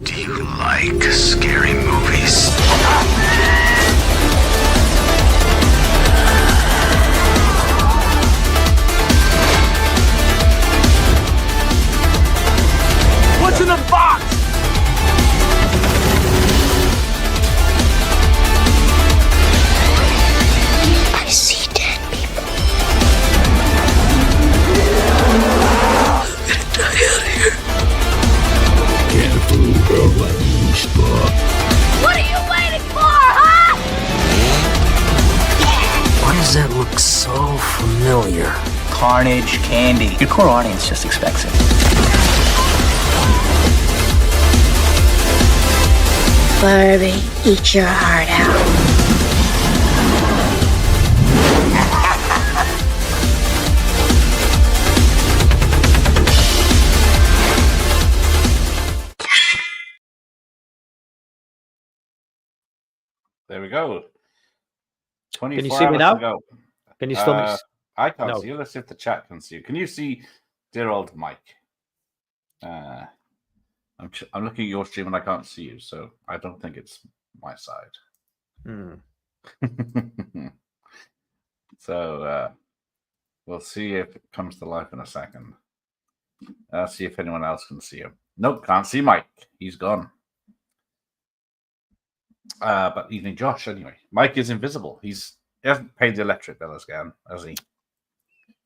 Do you like scary movies? What's in the box? I see dead people. I'm gonna die out here. What are you waiting for, huh? Why does that look so familiar? Carnage candy. Your core audience just expects it. Barbie, eat your heart out. There we go. 24 Can you see me hours now? to go. Can you still? I can't No. see you. Let's see if the chat can see you. Can you see dear old Mike? I'm looking at your stream and I can't see you, so I don't think it's my side. So we'll see if it comes to life in a second. I'll see if anyone else can see him. Nope, can't see Mike. He's gone. But evening, Josh. Anyway, Mike is invisible. He hasn't paid the electric bill again, has he?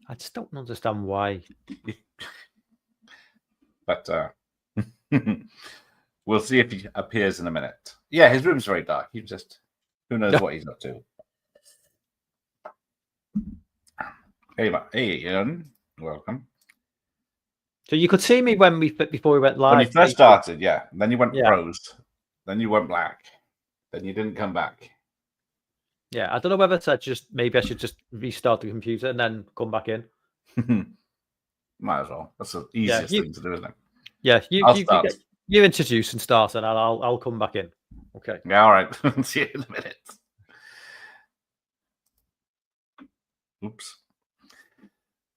I just don't understand why. But we'll see if he appears in a minute. Yeah, his room's very dark. He just who knows what he's up to. Hey, Ian, welcome. So you could see me before we went live. When you first started, yeah. Then you went Yeah. froze. Then you went black. Then you didn't come back. Yeah, I don't know whether to maybe I should just restart the computer and then come back in. Might as well. That's the easiest thing to do, isn't it? Yeah, I'll start. you introduce and start, and I'll come back in. Okay. Yeah, all right. See you in a minute. Oops.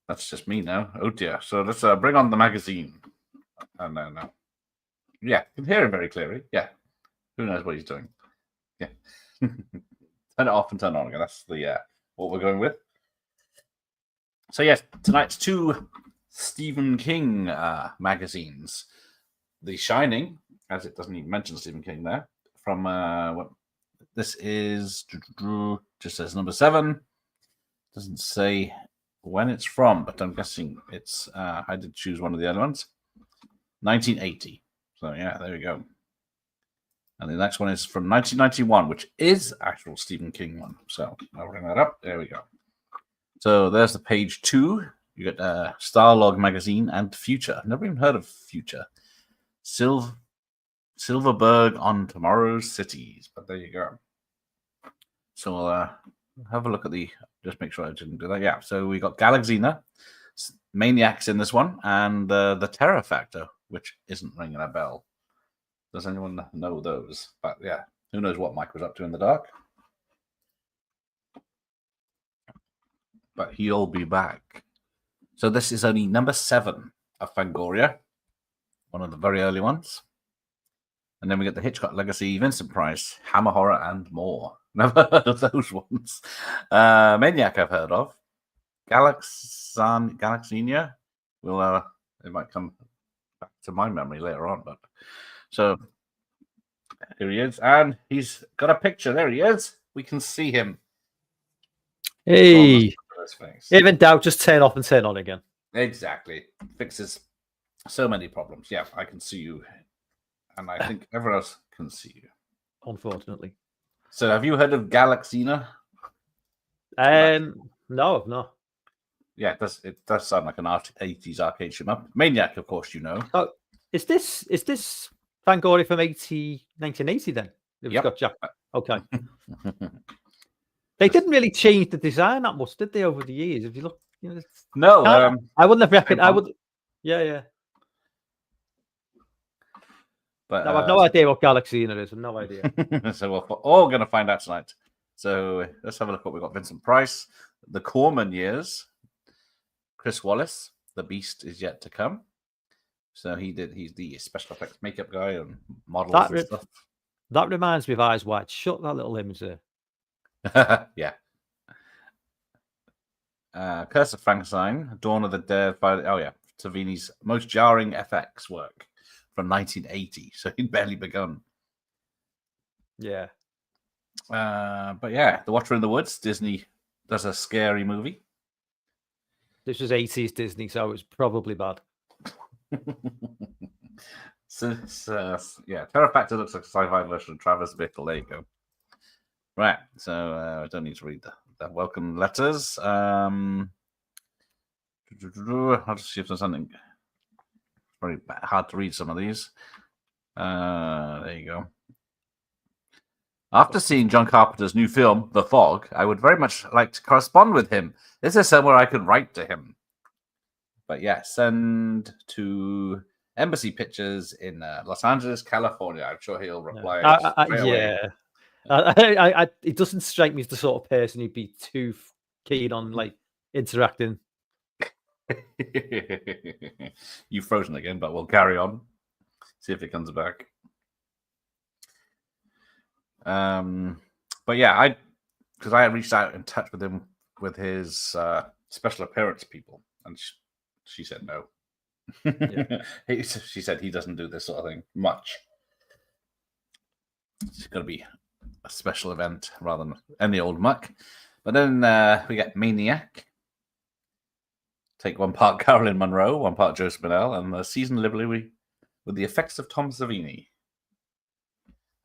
That's just me now. Oh dear. So let's bring on the magazine. Oh, no. Yeah, you can hear him very clearly. Yeah. Who knows what he's doing? Yeah. Turn it off and turn it on again. That's the what we're going with. So yes, tonight's two Stephen King magazines. The Shining, as it doesn't even mention Stephen King there, from what this is just says number 7. Doesn't say when it's from, but I'm guessing it's I did choose one of the other ones. 1980. So yeah, there we go. And the next one is from 1991, which is actual Stephen King one. So I'll bring that up. There we go. So there's the page 2. You got Starlog magazine and Future. I've never even heard of Future. Silverberg on Tomorrow's Cities. But there you go. So we'll have a look at just make sure I didn't do that. Yeah, so we got Galaxina, Maniacs in this one, and the Terror Factor, which isn't ringing a bell. Does anyone know those? But yeah, who knows what Mike was up to in the dark? But he'll be back. So this is only number 7 of Fangoria, one of the very early ones. And then we get the Hitchcock Legacy, Vincent Price, Hammer Horror, and more. Never heard of those ones. Maniac I've heard of. Galaxinia. It might come back to my memory later on, but so here he is, and he's got a picture. There he is. We can see him. Hey, if in doubt, just turn off and turn on again. Exactly. Fixes so many problems. Yeah, I can see you, and I think everyone else can see you. Unfortunately. So, have you heard of Galaxina? No. Yeah, it does sound like an 80s arcade shoot up. Maniac, of course, you know. Oh, is this Fangoria from 1980 then? It's Yep. got Jack. Okay. They didn't really change the design that much, did they, over the years? If you look, No, I wouldn't have reckoned. I would. Yeah. But No, I've no idea what Galaxina is. I've no idea. So we're all going to find out tonight. So let's have a look what we got. Vincent Price, the Corman years, Chris Wallace, The Beast is Yet to Come. So he's the special effects makeup guy on models and stuff. That reminds me of Eyes Wide Shut. That little image there. Yeah. Curse of Frankenstein, Dawn of the Dead. Savini's most jarring FX work from 1980. So he'd barely begun. Yeah. But yeah, The Watcher in the Woods. Disney does a scary movie. This was 80s Disney, so it was probably bad. Terror Factor looks like a sci-fi version of Travis Bickle. There you go. Right, so I don't need to read the welcome letters. I'll just see if there's something. It's very hard to read some of these. There you go. After seeing John Carpenter's new film, The Fog, I would very much like to correspond with him. Is there somewhere I could write to him? But yeah, send to Embassy Pictures in Los Angeles, California. I'm sure he'll reply. It doesn't strike me as the sort of person who'd be too keen on like interacting. You've frozen again, but we'll carry on. See if it comes back. But yeah, because I reached out in touch with him with his special appearance people, and she said no. Yeah. She said he doesn't do this sort of thing much. It's going to be a special event rather than any old muck. But then we get Maniac. Take one part Carolyn Monroe, one part Joe Spinell, and season liberally with the effects of Tom Savini.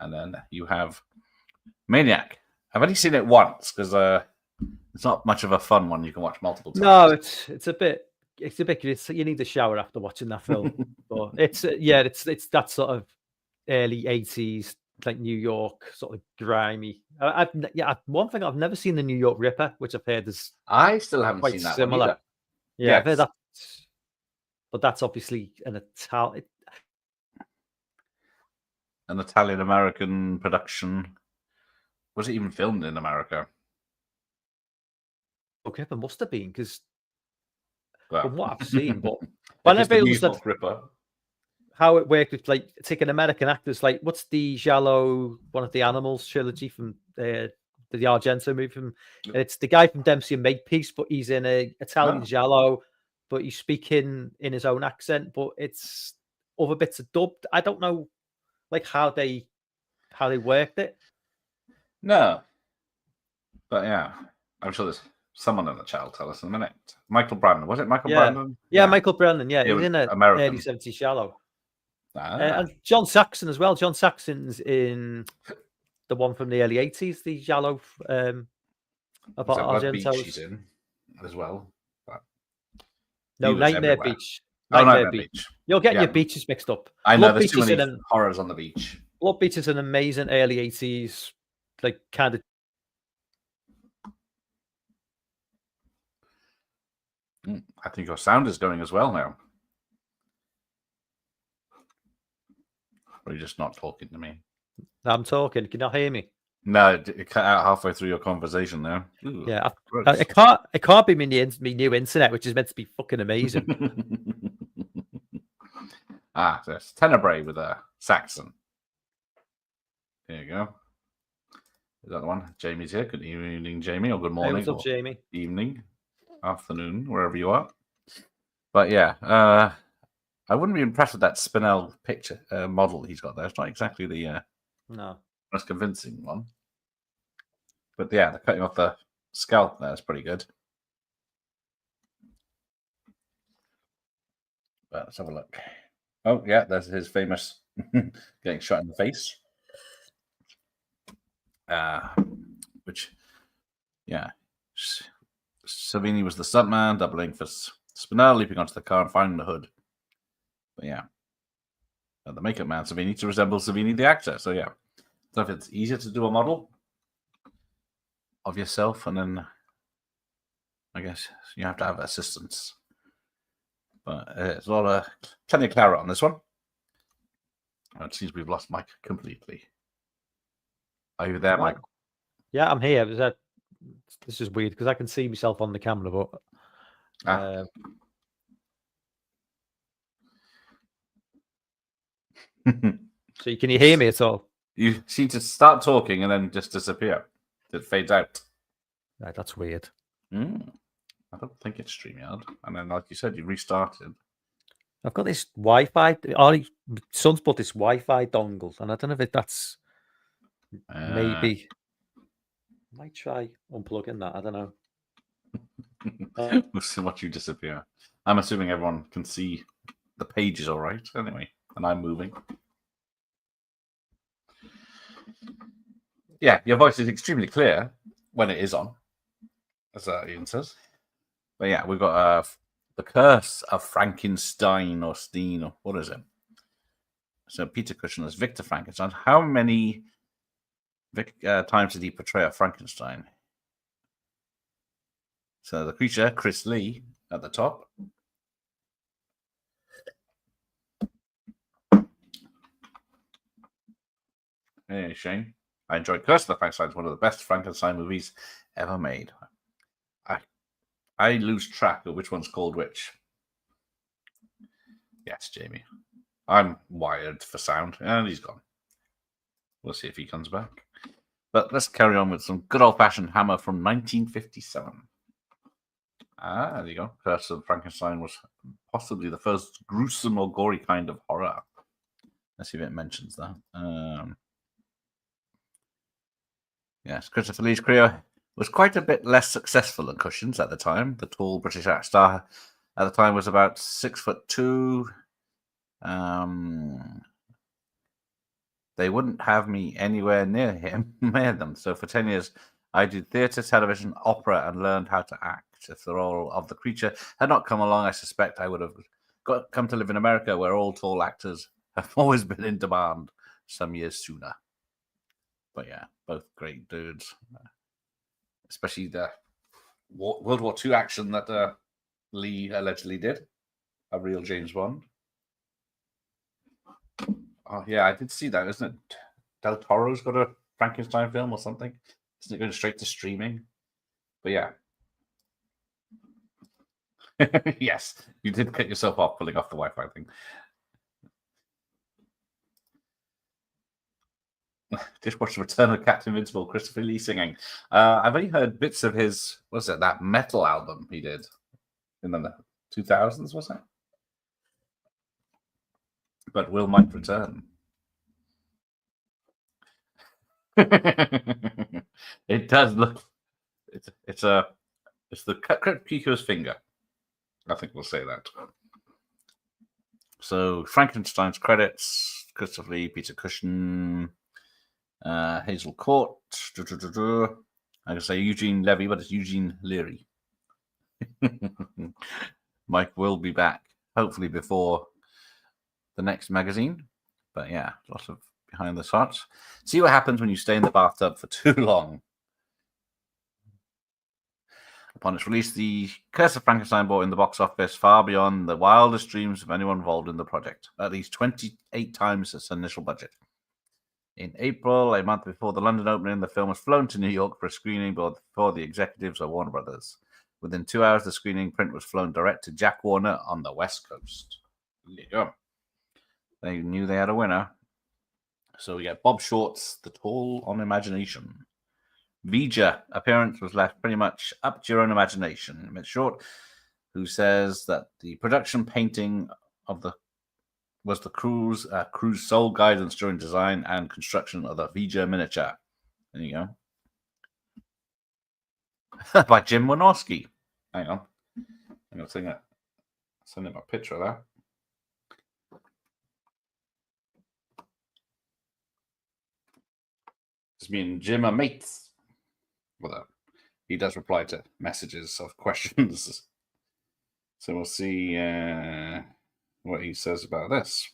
And then you have Maniac. I've only seen it once because it's not much of a fun one you can watch multiple times. No, it's a bit. You need a shower after watching that film. But it's that sort of early 80s, like New York, sort of grimy. One thing I've never seen, the New York Ripper, which I've heard is I still haven't quite seen that similar. one either. Yeah, I've heard that, but that's obviously an Italian American production. Was it even filmed in America? Okay, it must have been because from what I've seen, but I never understood how it worked with like taking American actors. Like, what's the Giallo, one of the Animals trilogy from the Argento movie? It's the guy from Dempsey and Makepeace, but he's in a Italian Giallo, but he's speaking in his own accent. But it's other bits are dubbed. I don't know, like how they worked it. No, but yeah, I'm sure there's someone in the chat will tell us in a minute. Michael Brandon, was it Michael Brandon? Yeah, Michael Brandon. Yeah, he was in an early 70s Shallow. And John Saxon as well. John Saxon's in the one from the early 80s, the Shallow about Argento. She's in as well. But no, Nightmare Beach. Nightmare Beach. You'll get your beaches mixed up. I know there's too many horrors on the beach. Blood Beach is an amazing early 80s, like kind of. I think your sound is going as well now. Or are you just not talking to me? I'm talking. Can you not hear me? No, it cut out halfway through your conversation there. Ooh, yeah, it can't be me new internet, which is meant to be fucking amazing. So it's Tenebrae with a Saxon. There you go. Is that the one? Jamie's here. Good evening, Jamie, or good morning. Hey, what's up, Jamie? Evening, afternoon, wherever you are. But yeah, I wouldn't be impressed with that Spinell picture model he's got there. It's not exactly the most convincing one. But yeah, the cutting off the scalp there is pretty good. But let's have a look. Oh yeah, there's his famous getting shot in the face. Which, yeah, Savini was the stuntman, doubling for Spinell, leaping onto the car and finding the hood. But yeah, the makeup man Savini to resemble Savini the actor. So yeah, so if it's easier to do a model of yourself, and then I guess you have to have assistants. But there's a lot of plenty of clarity on this one. It seems we've lost Mike completely. Are you there, Mike? Yeah, I'm here. This is weird because I can see myself on the camera, but So can you hear me at all? You seem to start talking and then just disappear. It fades out. Right, that's weird. I don't think it's StreamYard. And then, like you said, you restarted. I've got this Wi-Fi. My son's bought this Wi-Fi dongle, and I don't know if that's maybe. I might try unplugging that. I don't know. We'll see what you disappear. I'm assuming everyone can see the pages all right anyway, and I'm moving. Yeah, your voice is extremely clear when it is on, as Ian says. But yeah, we've got The Curse of Frankenstein, or Steen, or what is it? So Peter Cushing as Victor Frankenstein. How many times did he portray a Frankenstein? So the creature, Chris Lee, at the top. Hey, Shane. I enjoyed Curse of the Frankenstein. It's one of the best Frankenstein movies ever made. I lose track of which one's called which. Yes, Jamie. I'm wired for sound, and he's gone. We'll see if he comes back. But let's carry on with some good old-fashioned Hammer from 1957. There you go. Curse of Frankenstein was possibly the first gruesome or gory kind of horror. Let's see if it mentions that. Yes, Christopher Lee's career was quite a bit less successful than Cushing's at the time. The tall British actor star at the time was about 6'2". They wouldn't have me anywhere near them. So for 10 years, I did theatre, television, opera, and learned how to act. If the role of the creature had not come along, I suspect I would have come to live in America, where all tall actors have always been in demand some years sooner. But yeah, both great dudes. Especially the World War II action that Lee allegedly did. A real James Bond. Oh, yeah, I did see that, isn't it? Del Toro's got a Frankenstein film or something. Isn't it going straight to streaming? But yeah. Yes, you did cut yourself off pulling off the Wi-Fi thing. Just watched Return of Captain Invincible, Christopher Lee singing. I've only heard bits of his, what's it, that metal album he did in the 2000s, was it? But Will might return. It does look. It's the Crypt Keeper's finger. I think we'll say that. So Frankenstein's credits: Christopher Lee, Peter Cushing, Hazel Court. I can say Eugene Levy, but it's Eugene Leary. Mike will be back, hopefully before the next magazine. But yeah, lots of behind the shots. See what happens when you stay in the bathtub for too long. Upon its release, The Curse of Frankenstein brought in the box office far beyond the wildest dreams of anyone involved in the project, at least 28 times its initial budget. In April, a month before the London opening, the film was flown to New York for a screening before the executives of Warner Brothers. Within 2 hours, the screening print was flown direct to Jack Warner on the West Coast. There you go. They knew they had a winner. So we get Bob Short's The Toll on Imagination. Vija appearance was left pretty much up to your own imagination. Miss Short, who says that the production painting of was the crew's sole guidance during design and construction of the Vija miniature. There you go. By Jim Wynorski. Hang on. I'm going to send him a picture of that. Because me and Jim are mates. Well, he does reply to messages of questions. So we'll see what he says about this.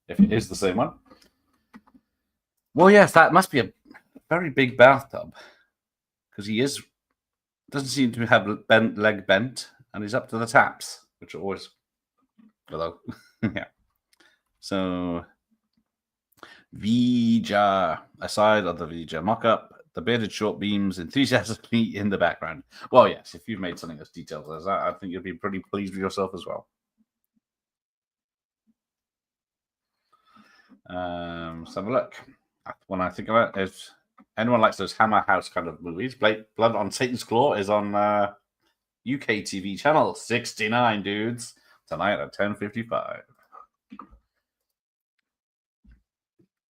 If it is the same one. Well, yes, that must be a very big bathtub. Because he doesn't seem to have leg bent, and he's up to the taps, which are always, hello. Yeah. So Vija, aside of the Vija mock-up, the bearded short beams enthusiastically in the background. Well, yes, if you've made something as detailed as that, I think you'll be pretty pleased with yourself as well. Let's have a look. When I think about it, if anyone likes those Hammer House kind of movies, Blood on Satan's Claw is on UK TV channel 69, dudes, tonight at 10:55.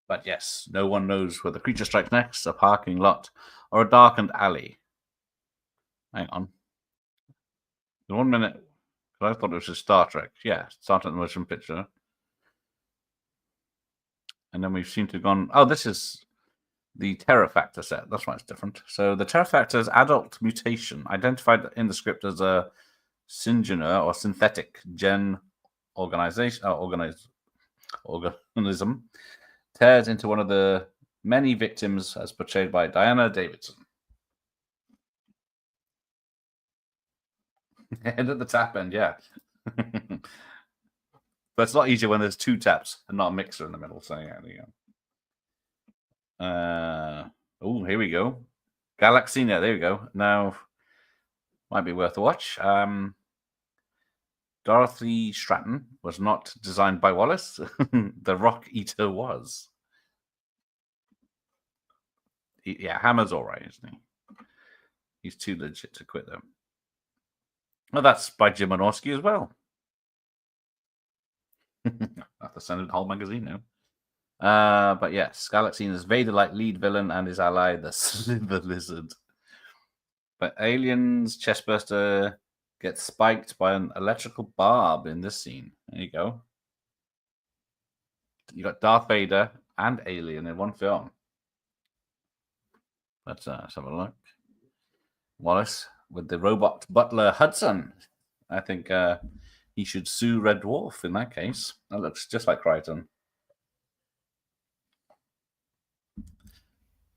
But yes, no one knows where the creature strikes next, a parking lot or a darkened alley. Hang on. In 1 minute, I thought it was just Star Trek. Yeah, Star Trek the motion picture. And then we've seemed to have gone, oh, this is the Terror Factor set. That's why it's different. So the Terror Factor is adult mutation, identified in the script as a syngener or synthetic gen organism, tears into one of the many victims as portrayed by Diana Davidson. Head at the tap end, yeah. But it's a lot easier when there's two taps and not a mixer in the middle. So yeah, there you go. Oh, here we go. Galaxina, there we go. Now, might be worth a watch. Dorothy Stratton was not designed by Wallace. The Rock Eater was. Yeah, Hammer's all right, isn't he? He's too legit to quit them. Well, that's by Jim Wynorski as well. I have to send it the whole magazine now. But yes, Galaxina's Vader-like lead villain and his ally, the Sliver Lizard. But Alien's chestburster gets spiked by an electrical barb in this scene. There you go. You got Darth Vader and Alien in one film. Let's have a look. Wallace with the robot butler Hudson. I think he should sue Red Dwarf in that case. That looks just like Crichton.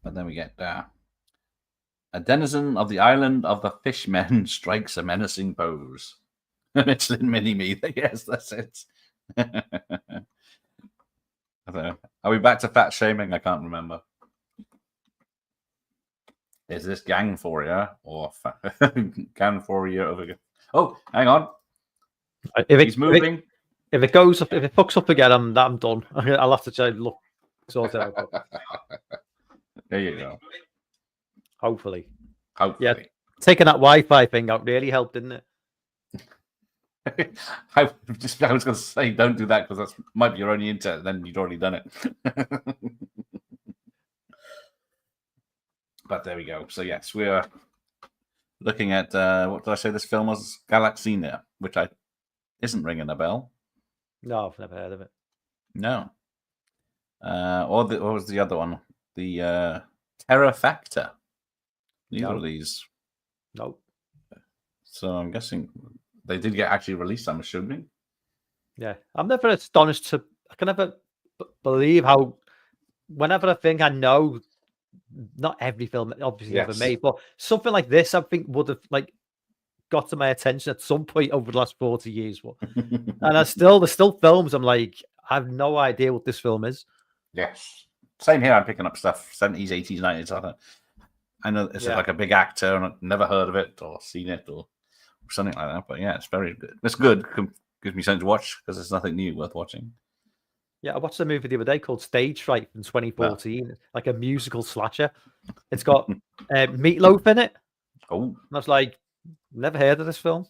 But then we get a denizen of the island of the fishmen strikes a menacing pose. Michelin Mini-Me. Yes, that's it. Are we back to fat shaming? I can't remember. Is this Gangforia or Gangforia over? Oh, hang on. He's moving. If it goes up, if it fucks up again, I'm done. I'll have to try and look sort it out. There you go. Hopefully. Yeah, taking that Wi-Fi thing out really helped, didn't it? I was going to say, don't do that because that might be your only internet. Then you'd already done it. But there we go. So yes, we are looking at what did I say? This film was Galaxina, which isn't ringing a bell. No, I've never heard of it. No. What was the other one? The Terror Factor. Neither of these. Nope. So I'm guessing they did get actually released, I'm assuming. Yeah. I'm never astonished I can never believe how, whenever I think I know, not every film obviously ever made, but something like this, I think would have got to my attention at some point over the last 40 years. And there's still films I'm like, I have no idea what this film is. Yes. Same here. I'm picking up stuff 70s, 80s, 90s. I know it's like a big actor and I've never heard of it or seen it or something like that. But yeah, it's very good. It's good. Gives me something to watch because there's nothing new worth watching. Yeah, I watched a movie the other day called Stage Fright from 2014, like a musical slasher. It's got Meatloaf in it. Oh, and I was like, never heard of this film.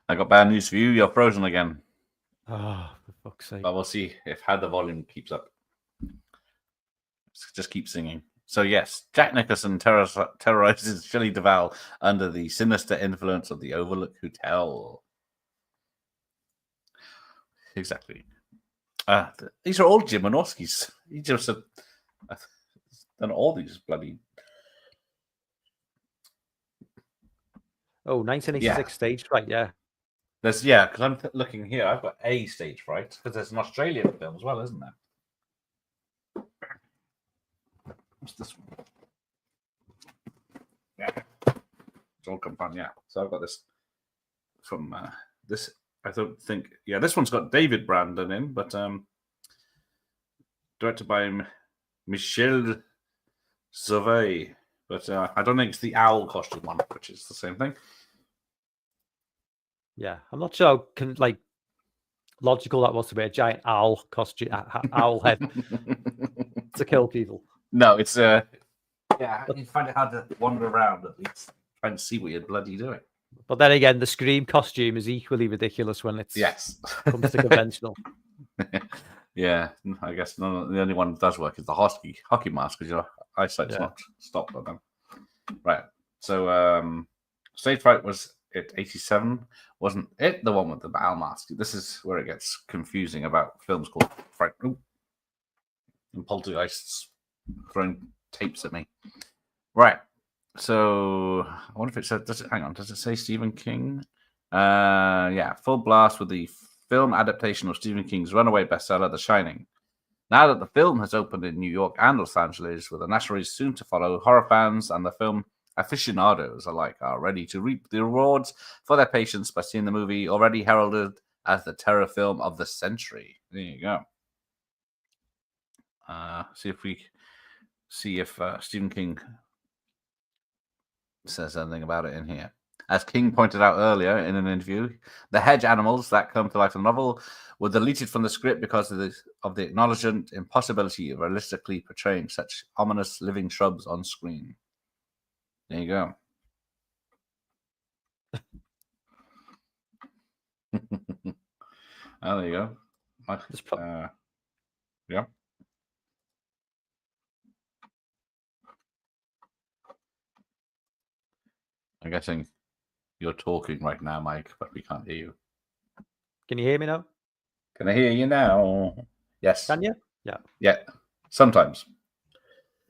I got bad news for you. You're frozen again. Oh, for fuck's sake! But we'll see how the volume keeps up. Just keep singing. So yes, Jack Nicholson terrorizes Shelley Duvall under the sinister influence of the Overlook Hotel. Exactly. These are all Jim Wynorski's. He just done all these bloody. Oh, 1986 Stage Fright, yeah. Because I'm looking here. I've got a Stage Fright because there's an Australian film as well, isn't there? What's this one? Yeah, it's all come fun. Yeah, so I've got this from this. I don't think. Yeah, this one's got David Brandon in, but directed by Michel Sauvé. But I don't think it's the owl costume one, which is the same thing. Yeah, I'm not sure. logical that was to wear a giant owl costume, owl head to kill people. No, it's yeah, you find it hard to wander around at least, trying to see what you're bloody doing. But then again, the Scream costume is equally ridiculous when it's Yes. comes to conventional. Yeah, I guess the only one that does work is the hockey mask because your eyesight's Yeah. not stopped by them. Right. So Stage Fright was at 87. Wasn't it the one with the owl mask? This is where it gets confusing about films called Fright. Ooh. And poltergeists throwing tapes at me. Right. So I wonder if it said. Hang on. Does it say Stephen King? Yeah. Full blast with the film adaptation of Stephen King's runaway bestseller, The Shining. Now that the film has opened in New York and Los Angeles, with a national release soon to follow, horror fans and the film aficionados alike are ready to reap the rewards for their patience by seeing the movie already heralded as the terror film of the century. There you go. See if Stephen King says anything about it in here. As King pointed out earlier in an interview, the hedge animals that come to life in the novel were deleted from the script because of the acknowledged impossibility of realistically portraying such ominous living shrubs on screen. There you go. Oh, there you go. Yeah. I'm guessing you're talking right now, Mike, but we can't hear you. Can you hear me now? Can I hear you now? Yes. Can you? Yeah. Yeah. Sometimes.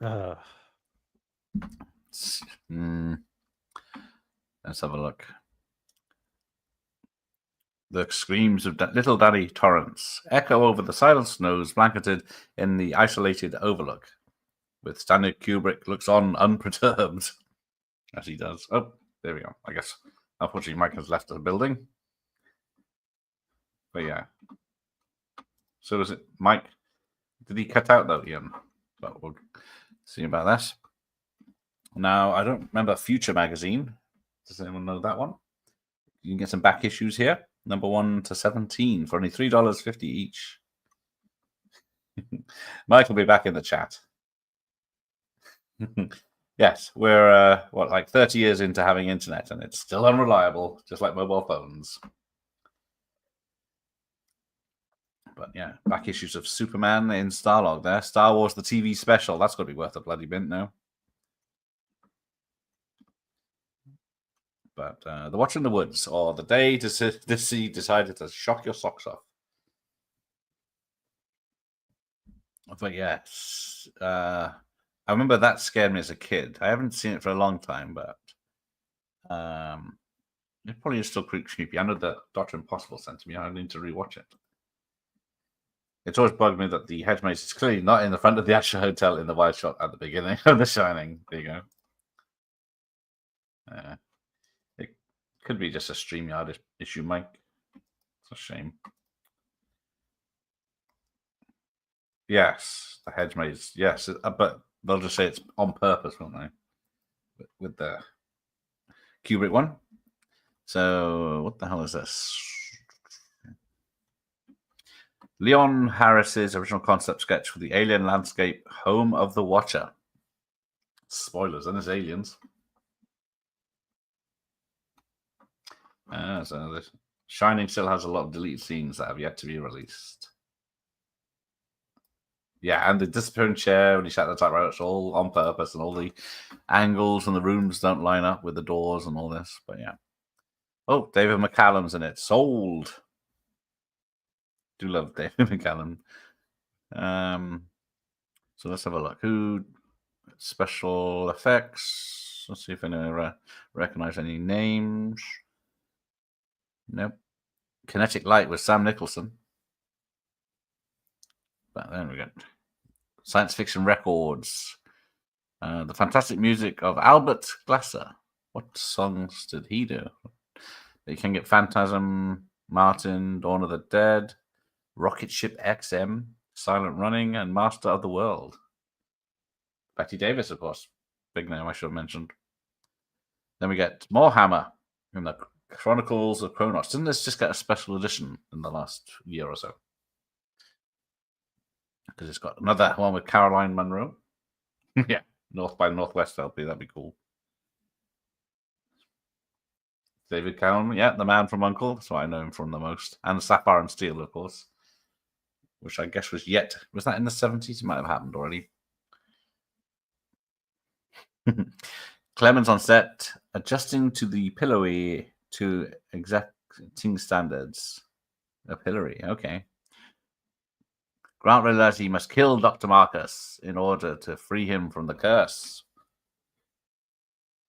Uh, Let's have a look. The screams of little Daddy Torrance echo over the silent snows blanketed in the isolated overlook, with Stanley Kubrick looks on unperturbed, as he does. Oh, there we go. I guess, unfortunately, Mike has left the building. But yeah. So is it Mike? Did he cut out, though, Ian? But we'll see about that. Now, I don't remember Future Magazine. Does anyone know that one? You can get some back issues here. Number 1 to 17 for only $3.50 each. Mike will be back in the chat. Yes, we're like 30 years into having internet, and it's still unreliable, just like mobile phones. But yeah, back issues of Superman in Starlog there. Star Wars, the TV special. That's got to be worth a bloody mint now. But The Watch in the Woods, or The Day Deceased Decided to Shock Your Socks Off. But yes, I remember that scared me as a kid. I haven't seen it for a long time, but it probably is still creepy. I know that Dr. Impossible sent to me. I need to rewatch it. It's always bugged me that the hedge maze is clearly not in the front of the actual hotel in the wide shot at the beginning of The Shining. There you go. It could be just a StreamYard issue, Mike. It's a shame. Yes, the hedge maze. Yes, but they'll just say it's on purpose, won't they? With the Kubrick one. So, what the hell is this? Leon Harris's original concept sketch for the alien landscape, Home of the Watcher. Spoilers, and there's aliens. So the Shining still has a lot of deleted scenes that have yet to be released. Yeah, and the disappearing chair when he sat at the typewriter, it's all on purpose, and all the angles and the rooms don't line up with the doors and all this. But yeah. Oh, David McCallum's in it. Sold. Do love David McCallum. So let's have a look. Who special effects? Let's see if anyone recognize any names. Nope. Kinetic Light with Sam Nicholson. But then we got Science Fiction Records. The fantastic music of Albert Glasser. What songs did he do? You can get Phantasm, Martin, Dawn of the Dead, Rocket Ship XM, Silent Running, and Master of the World. Betty Davis, of course. Big name I should have mentioned. Then we get more Hammer in the Chronicles of Kronos. Didn't this just get a special edition in the last year or so? Because it's got another one with Caroline Munro. Yeah, North by Northwest LP. That'd be cool. David Cowan, yeah, the man from Uncle. That's what I know him from the most. And Sapphire and Steel, of course. Which I guess was that in the 70s? It might have happened already. Clemens on set, adjusting to the pillowy to exacting standards. A pillory, okay. Grant realized he must kill Dr. Marcus in order to free him from the curse.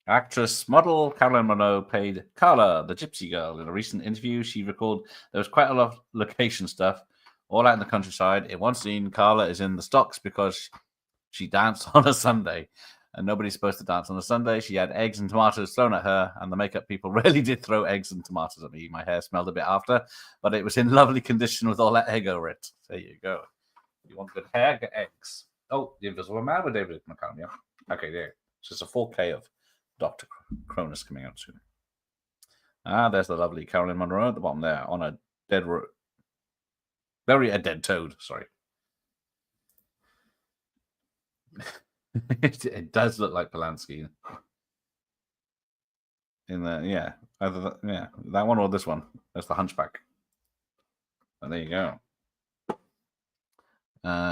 Actress model Caroline Munro played Carla, the gypsy girl. In a recent interview, she recalled there was quite a lot of location stuff, all out in the countryside. In one scene, Carla is in the stocks because she danced on a Sunday. And nobody's supposed to dance on a Sunday. She had eggs and tomatoes thrown at her, and the makeup people really did throw eggs and tomatoes at me. My hair smelled a bit after, but it was in lovely condition with all that egg over it. There you go. You want good hair, get eggs. Oh, The Invisible Man with David McCallum, yeah. Okay, there. So it's a 4K of Dr. Cronus coming out soon. There's the lovely Caroline Munro at the bottom there on a dead toad, sorry. It does look like Polanski. In the either that one or this one. That's the Hunchback. And there you go.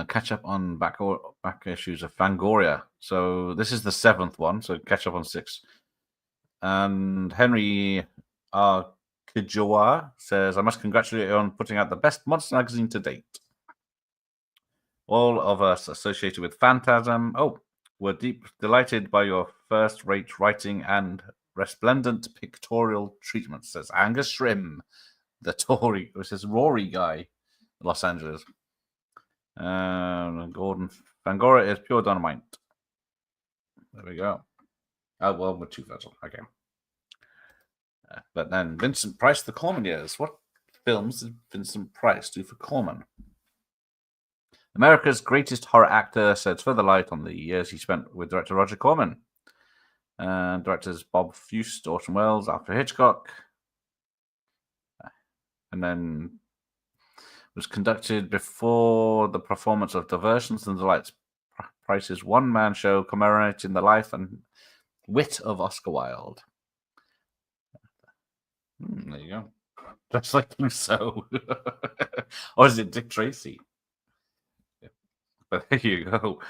Catch up on back issues of Fangoria. So this is the 7th one. So catch up on 6. And Henry R. Kijoa says, "I must congratulate you on putting out the best monster magazine to date. All of us associated with Phantasm. We're delighted by your first-rate writing and resplendent pictorial treatment," says Angus Shrim, the Tory, which is Rory guy, Los Angeles. Gordon Fangoria is pure dynamite. There we go. With 2 vessels. Okay. But then Vincent Price, the Corman years. What films did Vincent Price do for Corman? America's greatest horror actor sheds further light on the years he spent with director Roger Corman. Directors Bob Fust, Orson Welles, Alfred Hitchcock. And then was conducted before the performance of Diversions and Delights, Price's one-man show commemorating the life and wit of Oscar Wilde. There you go. Just like Clouseau. Or is it Dick Tracy? But there you go.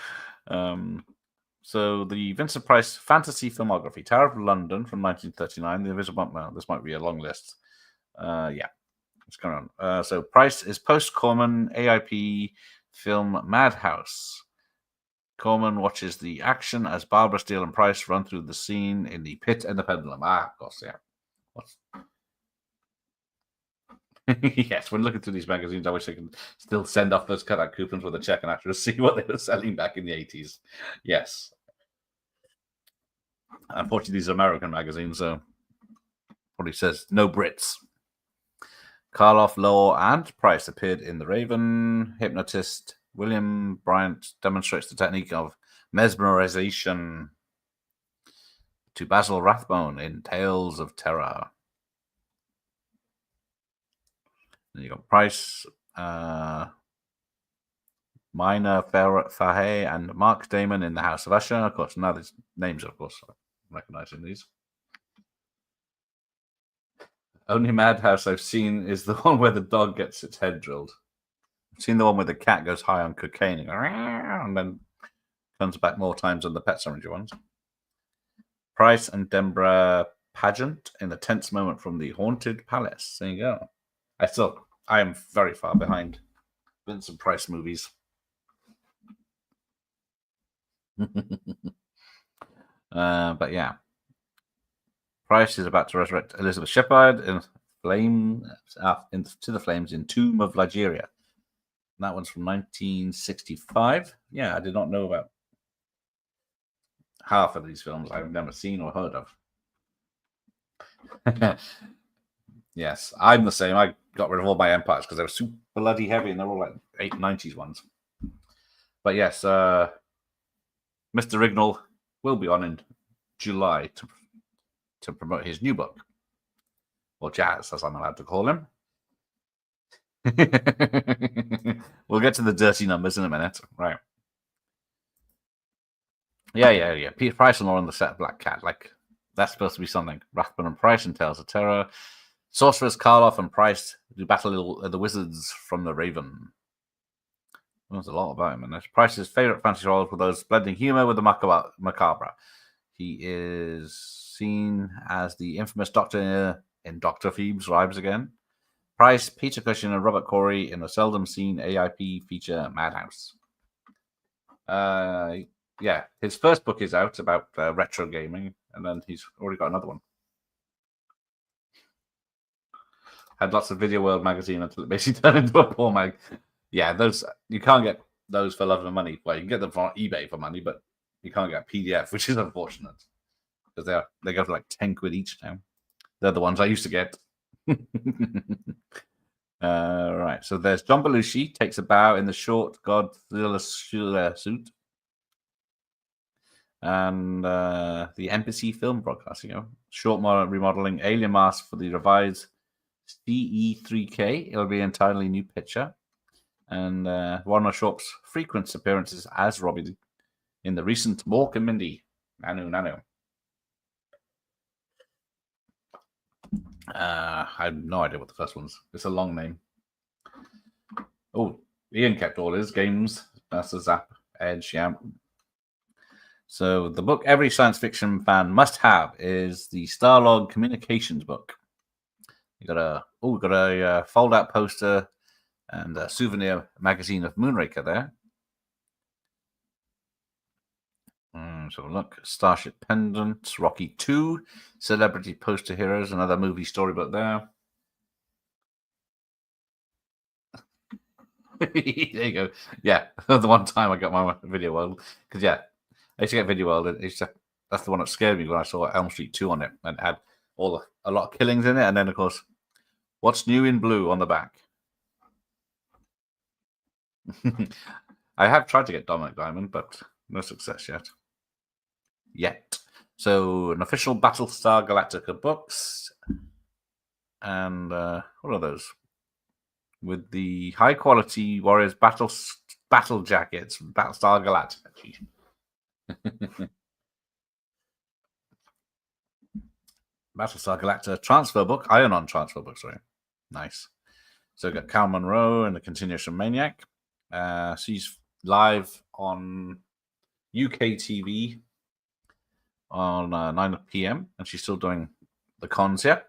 So the Vincent Price fantasy filmography: Tower of London from 1939, The Invisible Man. Well, this might be a long list. What's going on? So Price is post-Corman AIP film Madhouse. Corman watches the action as Barbara Steele and Price run through the scene in the Pit and the Pendulum. Of course, yeah. Yes, when looking through these magazines, I wish I could still send off those cutout coupons with a check and actually see what they were selling back in the 80s. Yes. Unfortunately, these are American magazines, so probably says no Brits. Karloff, Law, and Price appeared in The Raven. Hypnotist William Bryant demonstrates the technique of mesmerization to Basil Rathbone in Tales of Terror. Then you got Price, Mina Fahey, and Mark Damon in The House of Usher. Of course, now these names, of course, I'm recognizing these. Only Madhouse I've seen is the one where the dog gets its head drilled. I've seen the one where the cat goes high on cocaine and then comes back more times than the Pet Sematary ones. Price and Dembra Pageant in the tense moment from the Haunted Palace. There you go. I am very far behind Vincent Price movies. But yeah. Price is about to resurrect Elizabeth Shepard in to the flames in Tomb of Ligeia. That one's from 1965. Yeah, I did not know about half of these films I've never seen or heard of. Yes, I'm the same. I got rid of all my empires because they were super bloody heavy and they're all like 90s ones. But yes, Mr. Rignall will be on in July to promote his new book. or Jazz, as I'm allowed to call him. We'll get to the dirty numbers in a minute, right? Yeah. Peter Price and more on the set of Black Cat. Like, that's supposed to be something. Rathbone and Price and Tales of Terror. Sorcerers Karloff and Price do battle the wizards from the Raven. There's a lot about him in this. Price's favorite fantasy roles were those blending humor with the macabre. He is seen as the infamous Doctor in Dr. Phoebe's Rhymes Again. Price, Peter Cushing, and Robert Corey in the seldom seen AIP feature Madhouse. Yeah, his first book is out about retro gaming, and then he's already got another one. Had lots of Video World magazine until it basically turned into a poor mag. Yeah, those you can't get those for love of money. Well, you can get them from eBay for money, but you can't get PDF, which is unfortunate because they go for like 10 quid each now. They're the ones I used to get. Right, so there's John Belushi takes a bow in the short Godzilla suit. And the Embassy Film Broadcasting, short remodeling alien mask for the revised CE3K. It'll be an entirely new picture. And Warner Sharp's frequent appearances as Robbie in the recent Mork and Mindy. Nanu. I have no idea what the first one's. It's a long name. Oh, Ian kept all his games. That's a Zap Edge, yeah. So the book every science fiction fan must have is the Starlog Communications book. You got a fold-out poster and a souvenir magazine of Moonraker there. So look, Starship Pendant, Rocky 2, Celebrity Poster Heroes, another movie storybook there. There you go. Yeah, the one time I got my Video World, because I used to get Video World. That's the one that scared me when I saw Elm Street 2 on it, and it had a lot of killings in it, and then of course, what's new in blue on the back. I have tried to get Dominic Diamond, but no success yet. So an official Battlestar Galactica books, and what are those? With the high quality Warriors battle jackets, Battlestar Galactica. Battlestar Galactica transfer book, Ion transfer book, sorry. Nice. So we've got Cal Monroe and the Continuation Maniac. She's live on UK TV on 9 p.m. and she's still doing the cons here.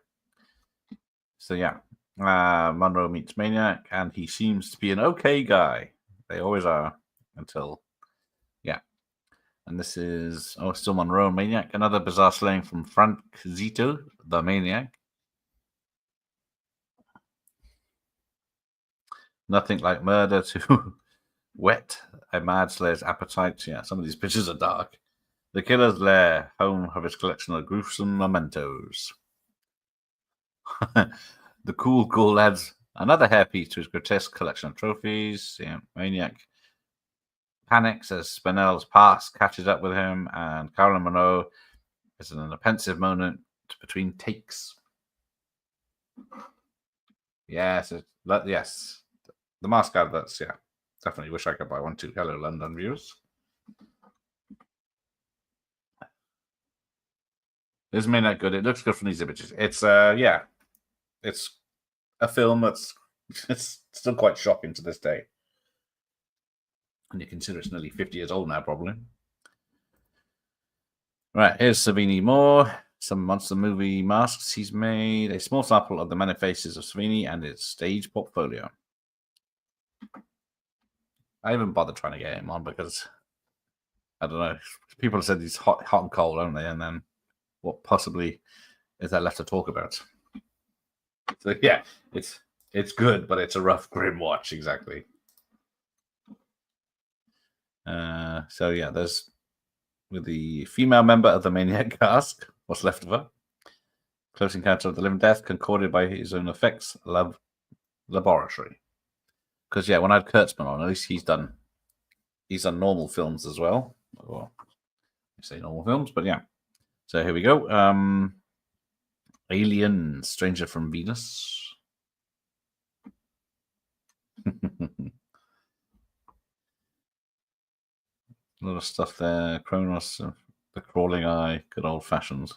So yeah, Monroe meets Maniac, and he seems to be an okay guy. They always are until, And this is, still Monroe and Maniac. Another bizarre slaying from Frank Zito, the Maniac. Nothing like murder to whet a mad slayer's appetite. Yeah, some of these pictures are dark. The Killer's Lair, home of his collection of gruesome mementos. The cool lads. Another hairpiece to his grotesque collection of trophies. Yeah, Maniac panics as Spinell's past catches up with him, and Carolyn Monroe is in a pensive moment between takes. Yes, the mask adverts. Yeah, definitely wish I could buy one too. Hello, London viewers. This may not good. It looks good from these images. It's it's a film that's it's still quite shocking to this day. And you consider it's nearly 50 years old now, probably. Right, here's Savini Moore. Some monster movie masks he's made. A small sample of the many faces of Savini and his stage portfolio. I haven't bothered trying to get him on because, I don't know, people have said he's hot and cold, haven't they? And then what possibly is there left to talk about? So yeah, it's good, but it's a rough, grim watch, exactly. So yeah, there's with the female member of the Maniac cast, what's left of her. Close Encounter of the Living Death, concorded by his own effects laboratory. Because when I had Kurtzman on, at least he's done normal films as well. Or I say normal films, but yeah. So here we go. Alien, Stranger from Venus. A lot of stuff there. Kronos, The Crawling Eye, good old fashions.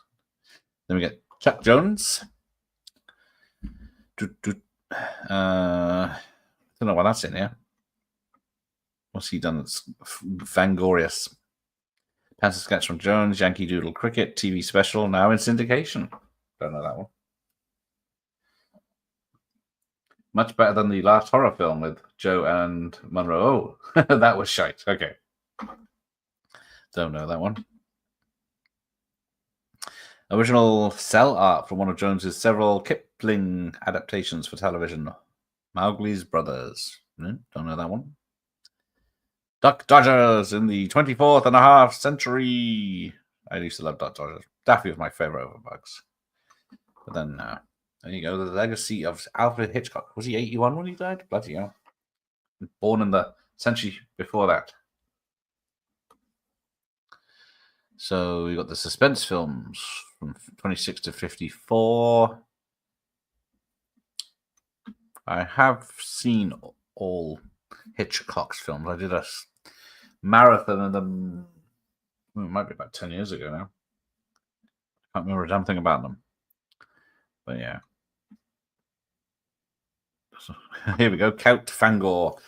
Then we get Chuck Jones. Don't know why that's in here. What's he done? It's Fangoria. Pencil sketch from Jones, Yankee Doodle Cricket, TV special, now in syndication. Don't know that one. Much better than the last horror film with Joe and Monroe. Oh, that was shite. Okay. Don't know that one. Original cell art from one of Jones's several Kipling adaptations for television. Mowgli's Brothers. Don't know that one. Duck Dodgers in the 24th and a half century. I used to love Duck Dodgers. Daffy was my favorite over Bugs. But then, there you go. The legacy of Alfred Hitchcock. Was he 81 when he died? Bloody hell. Born in the century before that. So we got the suspense films from 26 to 54. I have seen all Hitchcock's films. I did a marathon of them. It might be about 10 years ago now. Can't remember a damn thing about them. But yeah. So, here we go. Count Fangor.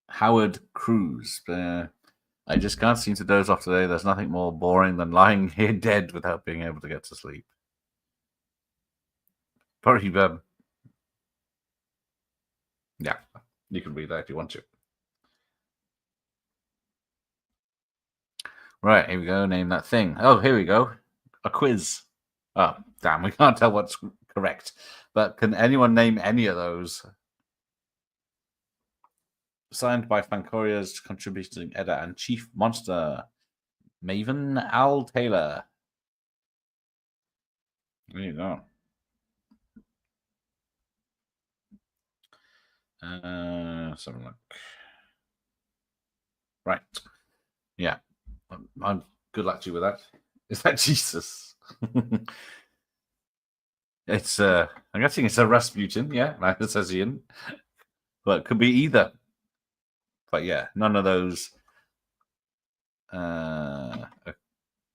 Howard Cruz. I just can't seem to doze off today. There's nothing more boring than lying here dead without being able to get to sleep. Probably, yeah, you can read that if you want to. Right, here we go. Name that thing. Oh, here we go. A quiz. Oh, damn, we can't tell what's correct. But can anyone name any of those? Signed by Fankoria's contributing editor and chief monster, Maven Al Taylor. There you go. Let's have a look. Right. Yeah. I'm good luck to you with that. Is that Jesus? It's I'm guessing it's a Rasputin, yeah, like it says Ian. But it could be either. But yeah, none of those are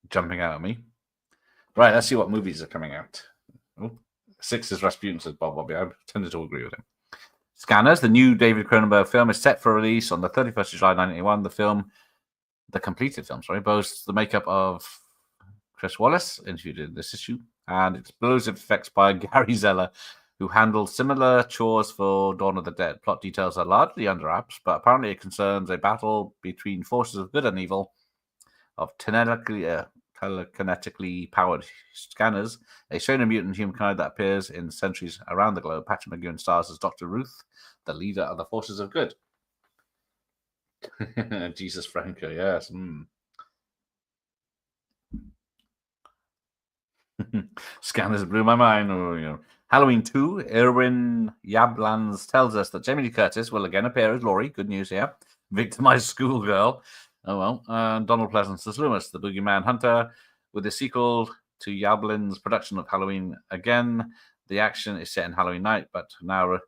jumping out at me. Right, let's see what movies are coming out. Oh, 6 is Rasputin, says Bob Bobby. I tended to agree with him. Scanners, the new David Cronenberg film, is set for release on the 31st of July 1981. The completed film, boasts the makeup of Chris Wallace, interviewed in this issue, and explosive effects by Gary Zeller, who handled similar chores for Dawn of the Dead. Plot details are largely under wraps, but apparently it concerns a battle between forces of good and evil, of telekinetically powered scanners, a shonen mutant humankind that appears in centuries around the globe. Patrick McGowan stars as Dr. Ruth, the leader of the forces of good. Jesus Franco, yes. Scanners blew my mind. Halloween 2, Irwin Yablans tells us that Jamie Lee Curtis will again appear as Laurie. Good news here. Victimized schoolgirl. Oh well. Donald Pleasance as Loomis, the boogeyman hunter. With the sequel to Yablin's production of Halloween again, the action is set in Halloween night, but now...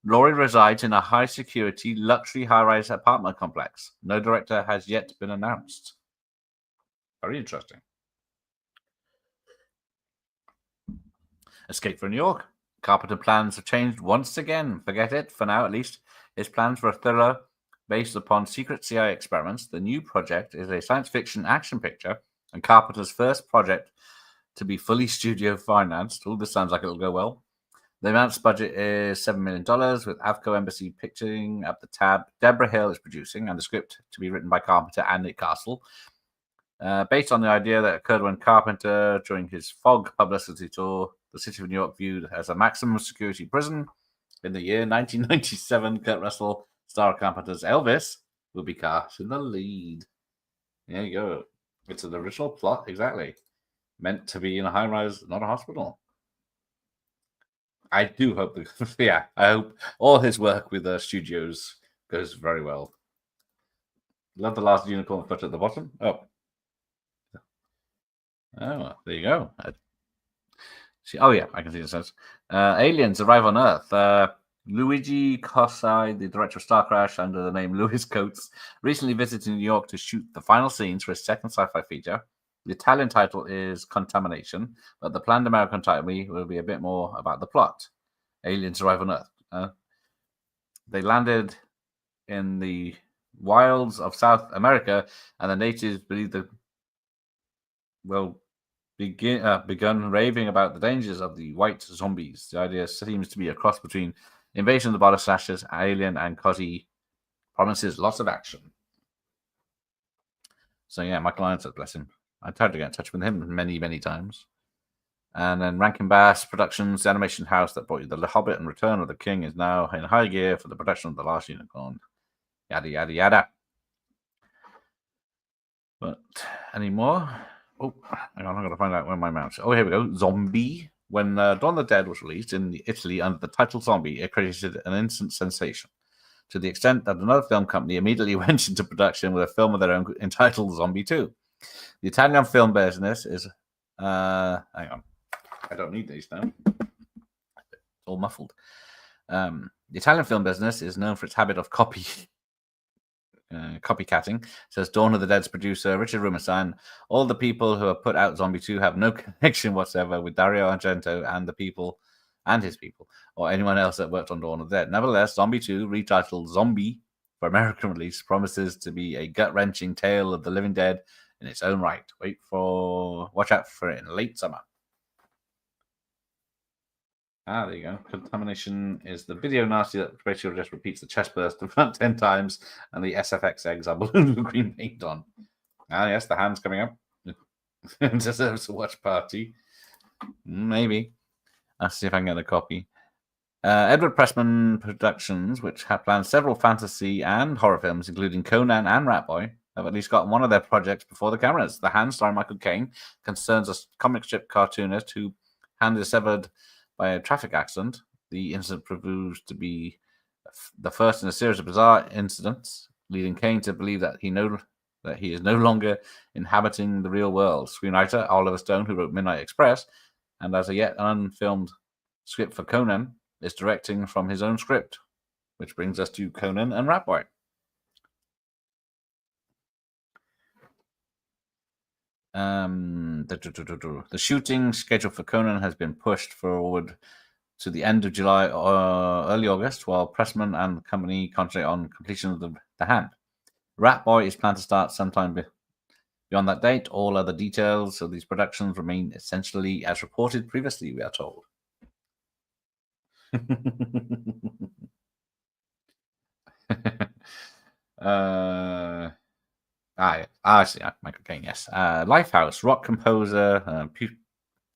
Laurie resides in a high-security, luxury high-rise apartment complex. No director has yet been announced. Very interesting. Escape from New York. Carpenter plans have changed once again. Forget it, for now at least. His plans for a thriller based upon secret CIA experiments. The new project is a science fiction action picture and Carpenter's first project to be fully studio financed. Oh, this sounds like it'll go well. The announced budget is $7 million, with Avco Embassy picking up the tab. Deborah Hill is producing, and the script to be written by Carpenter and Nick Castle. Based on the idea that occurred when Carpenter, during his Fog publicity tour, the city of New York viewed as a maximum security prison. In the year 1997, Kurt Russell, star of Carpenter's Elvis, will be cast in the lead. There you go. It's an original plot, exactly. Meant to be in a high-rise, not a hospital. I do hope, I hope all his work with the studios goes very well. Love the last unicorn foot at the bottom. Oh, there you go. Oh yeah, I can see it says. Aliens arrive on Earth. Luigi Cossai, the director of Star Crash under the name Louis Coates, recently visited New York to shoot the final scenes for his second sci-fi feature. The Italian title is Contamination, but the planned American title will be a bit more about the plot. Aliens arrive on Earth. They landed in the wilds of South America, and the natives believe that begun raving about the dangers of the white zombies. The idea seems to be a cross between Invasion of the Body Slashers, Alien, and Cosy. Promises lots of action. So yeah, Michael Ironside, bless him. I tried to get in touch with him many, many times. And then Rankin Bass Productions, the animation house that brought you The Hobbit and Return of the King, is now in high gear for the production of The Last Unicorn. Yada, yada, yada. But any more? Oh, hang on, I'm going to find out where my mouse is. Oh, here we go. Zombie. When Dawn of the Dead was released in Italy under the title Zombie, it created an instant sensation, to the extent that another film company immediately went into production with a film of their own entitled Zombie 2. The Italian film business is... hang on. I don't need these now. It's all muffled. The Italian film business is known for its habit of copycatting, says Dawn of the Dead's producer Richard Rubenstein. All the people who have put out Zombie 2 have no connection whatsoever with Dario Argento and his people, or anyone else that worked on Dawn of the Dead. Nevertheless, Zombie 2, retitled Zombie for American release, promises to be a gut-wrenching tale of the living dead in its own right. Watch out for it in late summer. There you go. Contamination is the video nasty that basically just repeats the chest burst about 10 times, and the SFX eggs are ballooned with green paint on. Yes, the hand's coming up. Deserves a watch party. Maybe. I'll see if I can get a copy. Edward Pressman Productions, which have planned several fantasy and horror films, including Conan and Ratboy, have at least got one of their projects before the cameras. The Hand, starring Michael Caine, concerns a comic strip cartoonist whose hand is severed by a traffic accident. The incident proves to be the first in a series of bizarre incidents, leading Caine to believe that he is no longer inhabiting the real world. Screenwriter Oliver Stone, who wrote Midnight Express, and as a yet unfilmed script for Conan, is directing from his own script, which brings us to Conan and Ratboy. The shooting schedule for Conan has been pushed forward to the end of July or early August, while Pressman and the company concentrate on completion of the Hand. Ratboy is planned to start sometime beyond that date. All other details of these productions remain essentially as reported previously, we are told. I see. Michael Caine, yes. Lifehouse, rock composer,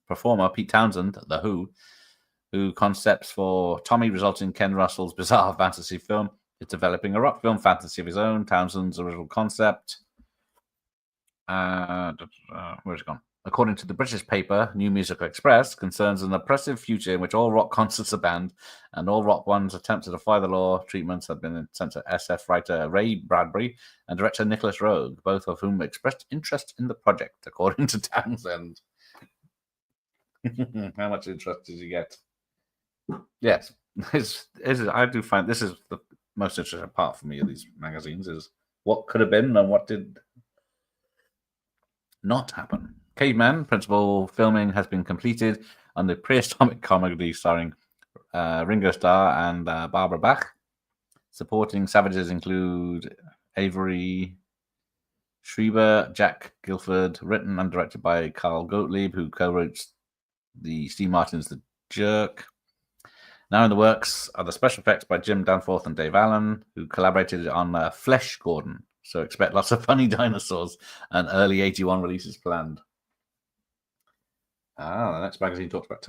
performer Pete Townsend, The who concepts for Tommy resulting in Ken Russell's bizarre fantasy film, is developing a rock film fantasy of his own. Townsend's original concept. Where's it gone? According to the British paper New Musical Express, concerns an oppressive future in which all rock concerts are banned and all rock ones attempt to defy the law. Treatments have been sent to SF writer Ray Bradbury and director Nicholas Roeg, both of whom expressed interest in the project, according to Townsend. How much interest did you get? Yes, I do find this is the most interesting part for me of these magazines, is what could have been and what did not happen. Caveman principal filming has been completed on the prehistoric comedy starring Ringo Starr and Barbara Bach. Supporting savages include Avery Schreiber, Jack Guilford, written and directed by Carl Gottlieb, who co-wrote the Steve Martin's The Jerk. Now in the works are the special effects by Jim Danforth and Dave Allen, who collaborated on Flesh Gordon. So expect lots of funny dinosaurs and early 81 releases planned. The next magazine talks about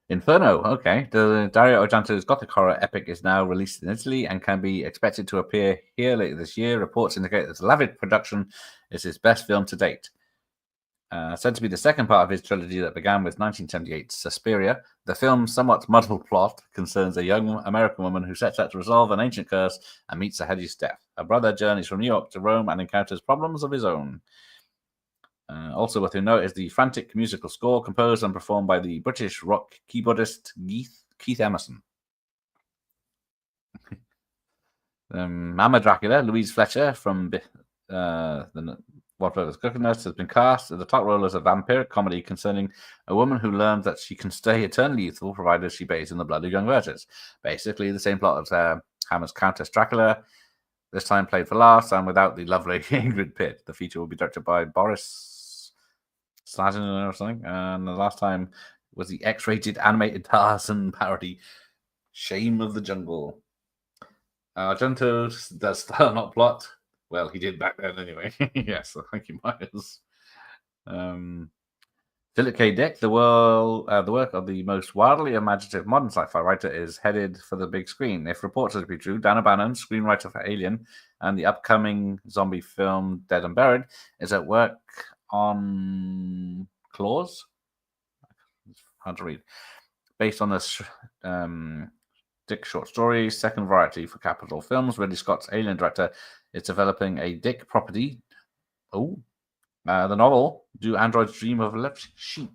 Inferno. Okay. The Dario Argento's Gothic horror epic is now released in Italy and can be expected to appear here later this year. Reports indicate that the lavish production is his best film to date. Said to be the second part of his trilogy that began with 1978's Suspiria, the film's somewhat muddled plot concerns a young American woman who sets out to resolve an ancient curse and meets a hideous death. Her brother journeys from New York to Rome and encounters problems of his own. Also worth note is the frantic musical score composed and performed by the British rock keyboardist Keith Emerson. Mama Dracula, Louise Fletcher from the What Brothers Coconuts has been cast as the top role as a vampiric comedy concerning a woman who learns that she can stay eternally youthful provided she bathes in the blood of young virgins. Basically, the same plot as Hammer's Countess Dracula, this time played for laughs and without the lovely Ingrid Pitt. The feature will be directed by Boris Slazin or something, and the last time was the X-rated animated Tarzan parody, Shame of the Jungle. Argento does style, not plot. Well, he did back then anyway. Yes, so thank you, Myers. Philip K. Dick, the work of the most wildly imaginative modern sci-fi writer, is headed for the big screen. If reports are to be true, Dan O'Bannon, screenwriter for Alien and the upcoming zombie film Dead and Buried, is at work on Claws. It's hard to read. Based on this Dick short story, second variety for Capitol Films, Ridley Scott's Alien director is developing a Dick property. The novel, Do Androids Dream of Left Sheep?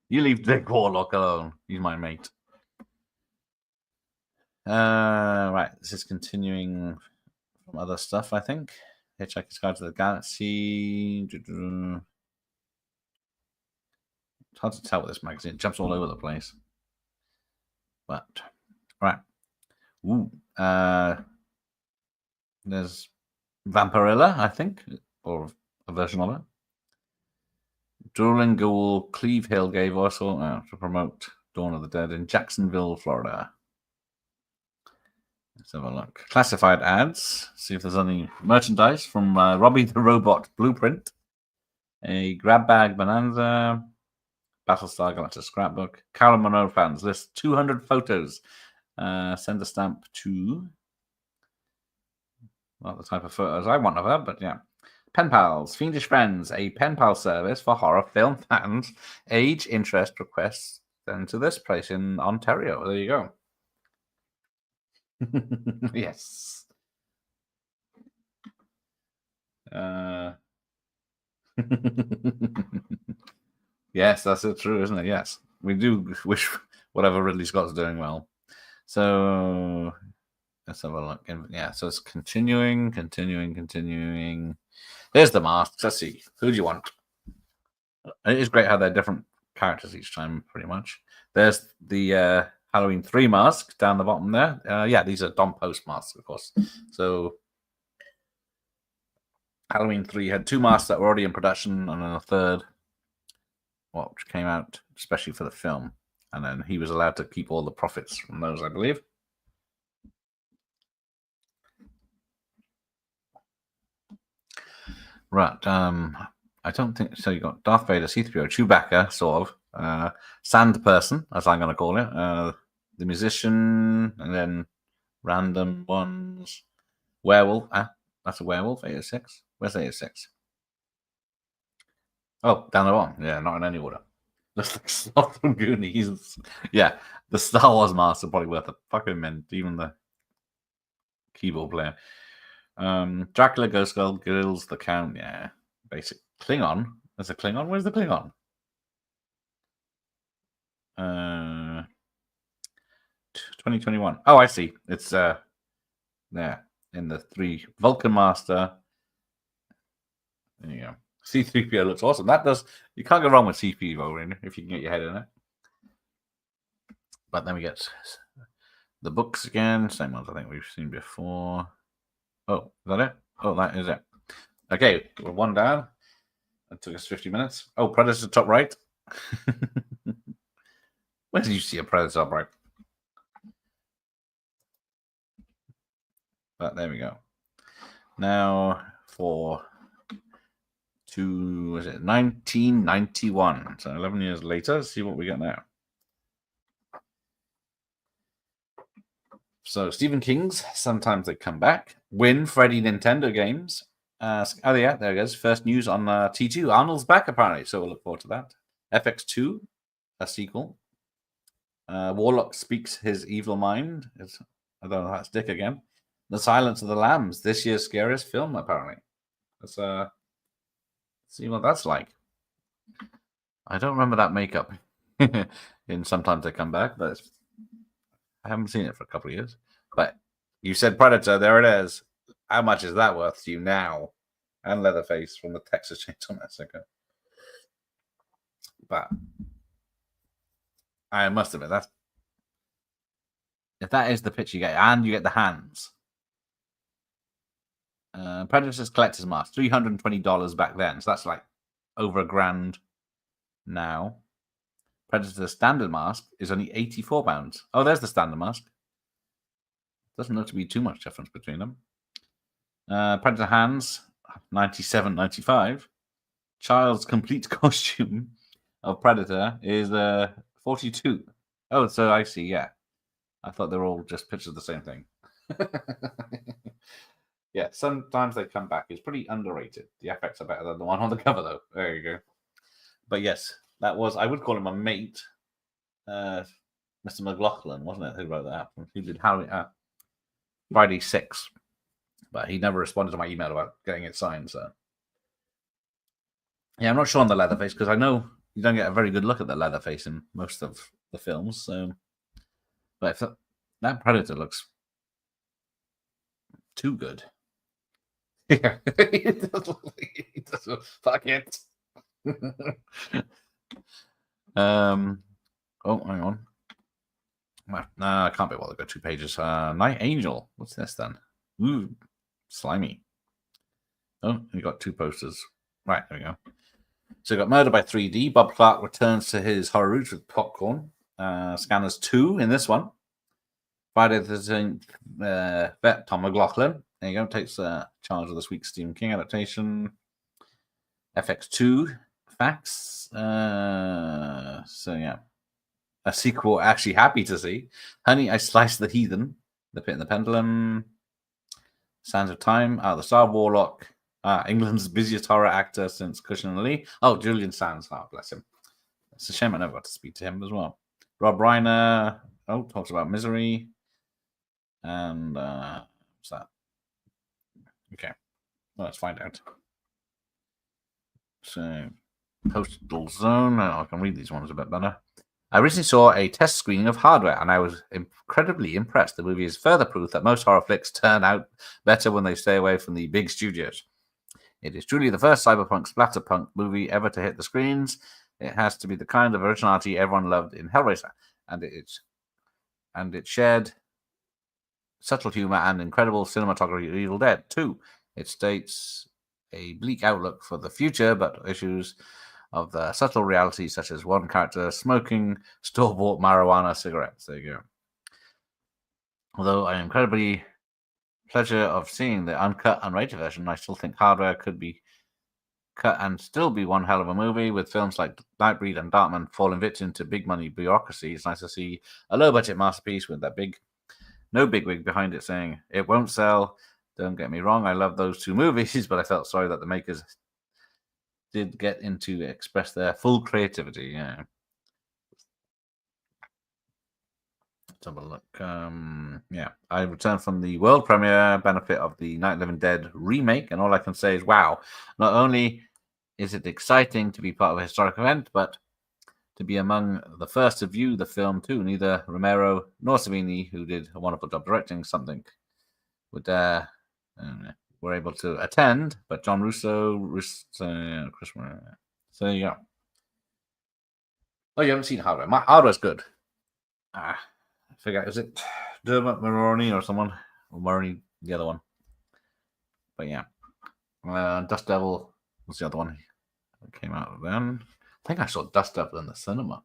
You leave Dick Warlock alone. He's my mate. Right, this is continuing from other stuff, I think. Hitchhiker's Guide to the Galaxy. It's hard to tell with this magazine. It jumps all over the place. But, right. There's Vampirilla, I think, or a version of it. Dueling Ghoul Cleve Hill gave also to promote Dawn of the Dead in Jacksonville, Florida. Let's have a look. Classified ads. See if there's any merchandise from Robbie the Robot Blueprint. A grab bag bonanza. Battlestar Galactica scrapbook. Carol Monroe fans list 200 photos. Send a stamp to. Not the type of photos I want of her, but yeah. Pen Pals, Fiendish Friends, a pen pal service for horror film fans. Age, interest, requests sent to this place in Ontario. There you go. Yes. Yes, that's true, isn't it? Yes. We do wish whatever Ridley Scott's doing well. So let's have a look. Yeah, so it's continuing. There's the masks. Let's see. Who do you want? It is great how they're different characters each time, pretty much. There's the Halloween 3 mask down the bottom there. Yeah, these are Don Post masks, of course. So Halloween 3 had 2 masks that were already in production, and then a third, which came out especially for the film. And then he was allowed to keep all the profits from those, I believe. Right. I don't think so. You got Darth Vader, C-3PO, Chewbacca, sort of. Sand Person, as I'm going to call it. The musician, and then random ones. Werewolf. That's a werewolf. 806. Where's 806? Oh, down the bottom. Yeah, not in any order. Looks like Sloth from Goonies. Yeah, the Star Wars mask are probably worth a fucking mint. Even the keyboard player. Dracula, Ghost Girl, Gills, the Count. Yeah, basic Klingon. There's a Klingon. Where's the Klingon? 2021. Oh, I see. It's there in the 3 Vulcan Master. There you go. C-3PO looks awesome. That does. You can't go wrong with C-3PO if you can get your head in it. But then we get the books again. Same ones I think we've seen before. Oh, is that it? Oh, that is it. Okay, we're one down. That took us 50 minutes. Oh, Predator top right. Where did you see a Predator top right? But there we go. Now for 1991. So 11 years later, let's see what we got now. So Stephen King's Sometimes They Come Back. Win Freddy Nintendo games. Oh yeah, there it goes. First news on T2. Arnold's back apparently, so we'll look forward to that. FX2, a sequel. Warlock Speaks His Evil Mind. I don't know if that's Dick again. The Silence of the Lambs, this year's scariest film, apparently. Let's see what that's like. I don't remember that makeup in Sometimes They Come Back, but I haven't seen it for a couple of years. But you said Predator, there it is. How much is that worth to you now? And Leatherface from the Texas Chainsaw Massacre. But I must admit, if that is the pitch you get, and you get the hands. Predator's Collector's Mask, $320 back then. So that's like over $1,000 now. Predator's Standard Mask is only £84. Oh, there's the Standard Mask. Doesn't look to be too much difference between them. Predator Hands, $97.95. Child's complete costume of Predator is $42. Oh, so I see, yeah. I thought they were all just pictures of the same thing. Yeah, Sometimes They Come Back is pretty underrated. The effects are better than the one on the cover, though. There you go. But yes, that was, I would call him a mate, Mr. McLaughlin, wasn't it, who wrote that? Who did Friday 6. But he never responded to my email about getting it signed, so. Yeah, I'm not sure on the Leatherface, because I know you don't get a very good look at the Leatherface in most of the films, so. But if that Predator looks too good. Yeah, he doesn't. Fuck it. Oh, hang on. No, I can't be able to go 2 pages. Night Angel. What's this then? Ooh, slimy. Oh, you got 2 posters. Right, there we go. So you got Murder by 3D. Bob Clark returns to his horror roots with Popcorn. Scanners 2 in this one. Friday the 13th, vet Tom McLaughlin. There you go. Takes charge of this week's Stephen King adaptation. FX2 Facts. So yeah, a sequel. Actually, happy to see. Honey, I Sliced the Heathen. The Pit and the Pendulum. Sands of Time. The Star Warlock. England's busiest horror actor since Cushion and Lee. Oh, Julian Sands. Bless him. It's a shame I never got to speak to him as well. Rob Reiner. Talks about Misery. And what's that? Okay, well, let's find out. So, Postal Zone. I can read these ones a bit better. I recently saw a test screening of Hardware, and I was incredibly impressed. The movie is further proof that most horror flicks turn out better when they stay away from the big studios. It is truly the first cyberpunk splatterpunk movie ever to hit the screens. It has to be the kind of originality everyone loved in Hellraiser, and it shared subtle humor and incredible cinematography of Evil Dead 2. It states a bleak outlook for the future, but issues of the subtle reality, such as one character smoking store-bought marijuana cigarettes. There you go. Although I am incredibly pleasure of seeing the uncut, unrated version, I still think Hardware could be cut and still be one hell of a movie. With films like Nightbreed and Darkman falling victim to big money bureaucracy, it's nice to see a low-budget masterpiece with that no bigwig behind it saying it won't sell. Don't get me wrong, I love those 2 movies, but I felt sorry that the makers did get into express their full creativity. Yeah. Let's have a look. Yeah, I returned from the world premiere benefit of the Night of the Living Dead remake, and all I can say is, wow! Not only is it exciting to be part of a historic event, but to be among the first to view the film too. Neither Romero nor Savini, who did a wonderful job directing something, were able to attend, but John Russo, Chris. So there you go. Oh, you haven't seen Hardware. Hardware's good. I forget, is it Dermot Mulroney or someone? Or Mulroney, the other one. But yeah. Dust Devil was the other one that came out then. I think I saw Dust Devil in the cinema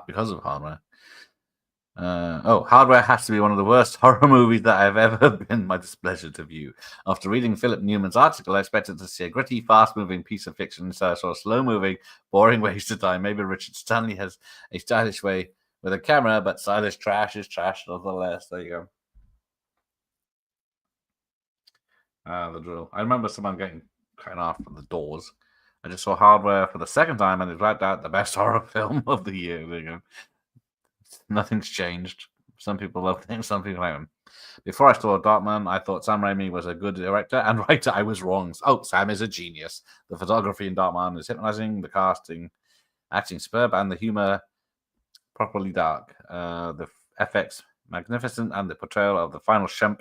because of Hardware. Hardware has to be one of the worst horror movies that I've ever been my displeasure to view. After reading Philip Newman's article, I expected to see a gritty, fast-moving piece of fiction, so I saw slow-moving, boring waste of time. Maybe Richard Stanley has a stylish way with a camera, but stylish trash is trash nonetheless. There you go. The drill. I remember someone getting cut off from the doors. I just saw Hardware for the second time, and it wiped out the best horror film of the year. There you go. Nothing's changed. Some people love things, some people hate them. Before I saw Darkman, I thought Sam Raimi was a good director and writer. I was wrong. Oh, Sam is a genius. The photography in Darkman is hypnotizing, the acting superb, and the humor properly dark. The FX magnificent, and the portrayal of the final Shemp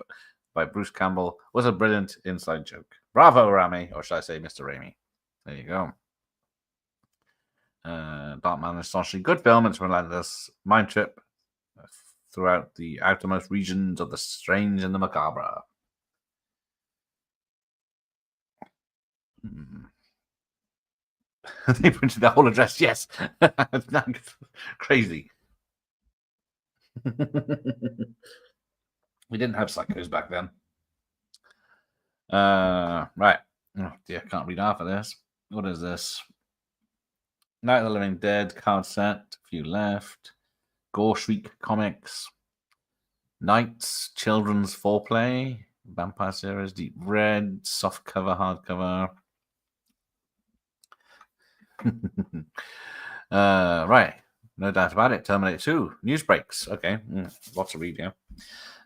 by Bruce Campbell was a brilliant inside joke. Bravo, Rami, or should I say Mr. Raimi? There you go. Darkman is astonishingly good film. It's a relentless mind trip throughout the outermost regions of the strange and the macabre. They printed the whole address. Yes, crazy. We didn't have psychos back then. Right. Oh dear, can't read half of this. What is this? Night of the Living Dead card set. A few left. Gore Shriek comics. Knights Children's Foreplay. Vampire series. Deep Red. Soft cover, hardcover. Right. No doubt about it. Terminator 2. News breaks. Okay. Lots of reading.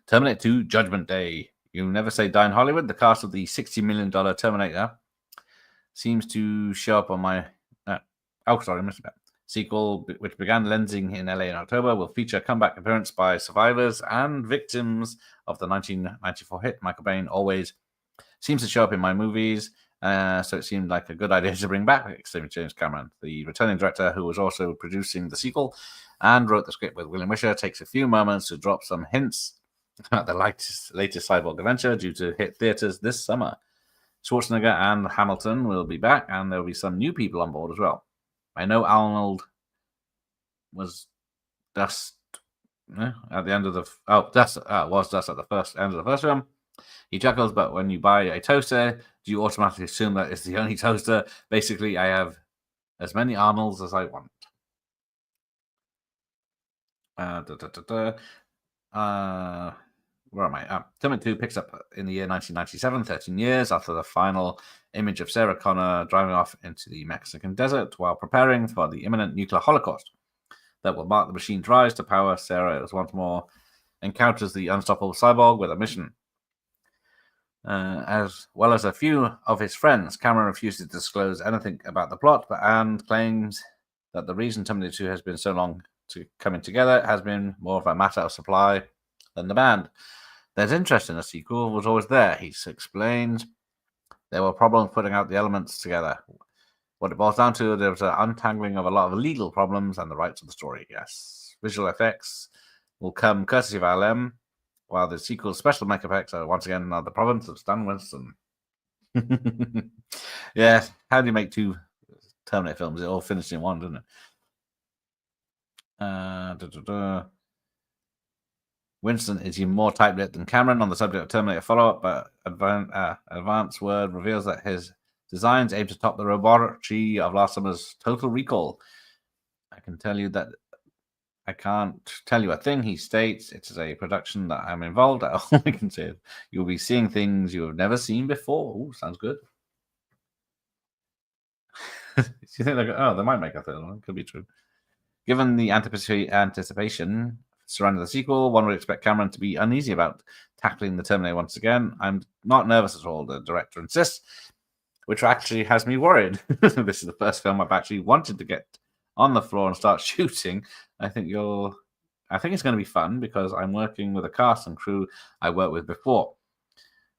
Terminator 2 Judgment Day. You never say die in Hollywood. The cast of the $60 million Terminator seems to show up on my... sequel, which began lensing in LA in October, will feature a comeback appearance by survivors and victims of the 1994 hit. Michael Bain always seems to show up in my movies, so it seemed like a good idea to bring back James Cameron. The returning director, who was also producing the sequel and wrote the script with William Wisher, takes a few moments to drop some hints about the latest cyborg adventure due to hit theaters this summer. Schwarzenegger and Hamilton will be back, and there will be some new people on board as well. I know Arnold was dust at the end of the was dust at the end of the first film. He chuckles, but when you buy a toaster, do you automatically assume that it's the only toaster? Basically, I have as many Arnolds as I want. Where am I? Terminator 2 picks up in the year 1997, 13 years after the final image of Sarah Connor driving off into the Mexican desert while preparing for the imminent nuclear holocaust that will mark the machine's rise to power. Sarah is once more encounters the unstoppable cyborg with a mission. As well as a few of his friends, Cameron refuses to disclose anything about the plot, and claims that the reason Terminator 2 has been so long to coming together has been more of a matter of supply than demand. There's interest in a sequel was always there, he explains. There were problems putting out the elements together. What it boils down to, there was an untangling of a lot of legal problems and the rights of the story. Yes, visual effects will come courtesy of LM, while the sequel's special makeup effects are once again the province of Stan Winston. Yeah, how do you make two Terminator films? It all finished in one, doesn't it? Winston is even more tight-lipped than Cameron on the subject of Terminator follow-up, but Advance Word reveals that his designs aim to top the roboticry of last summer's Total Recall. I can't tell you a thing, he states. It is a production that I'm involved at. All I can say is you'll be seeing things you have never seen before. Ooh, sounds good. You think they might make a third one? Could be true. Given the anticipation surrounding the sequel, one would expect Cameron to be uneasy about tackling the Terminator once again. I'm not nervous at all, the director insists, which actually has me worried. This is the first film I've actually wanted to get on the floor and start shooting. I think it's going to be fun because I'm working with a cast and crew I worked with before.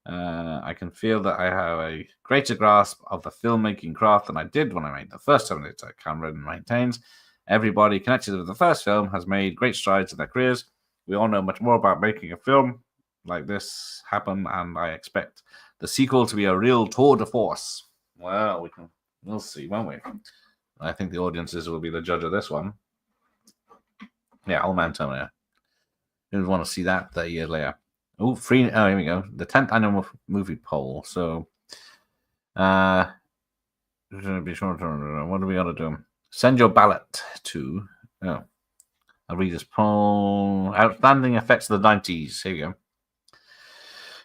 I can feel that I have a greater grasp of the filmmaking craft than I did when I made the first Terminator. Cameron maintains everybody connected with the first film has made great strides in their careers. We all know much more about making a film like this happen, and I expect the sequel to be a real tour de force. Well, we'll see, won't we? I think the audiences will be the judge of this one. Yeah, Old Man Terminator. You want to see that 30 years later. Oh, here we go. The 10th annual movie poll. So, what do we got to do? Send your ballot to a reader's poll. Outstanding effects of the 90s. Here we go.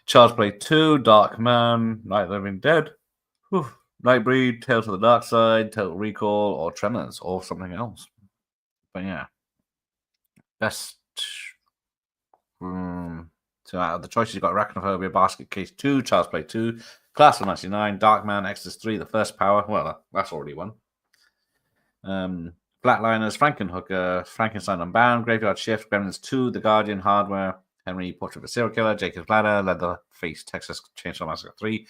Child's Play 2, Dark Man, Night of the Living Dead, Nightbreed, Tales of the Dark Side, Total Recall, or Tremors, or something else. But yeah. Best So out of the choices, you've got Arachnophobia, Basket Case 2, Child's Play 2, Class of 99, Darkman, Exodus 3, The First Power. Well, that's already one. Flatliners, Frankenhooker, Frankenstein Unbound, Graveyard Shift, Gremlins 2, The Guardian, Hardware, Henry, Portrait of a Serial Killer, Jacob's Ladder, Leatherface, Texas Chainsaw Massacre 3,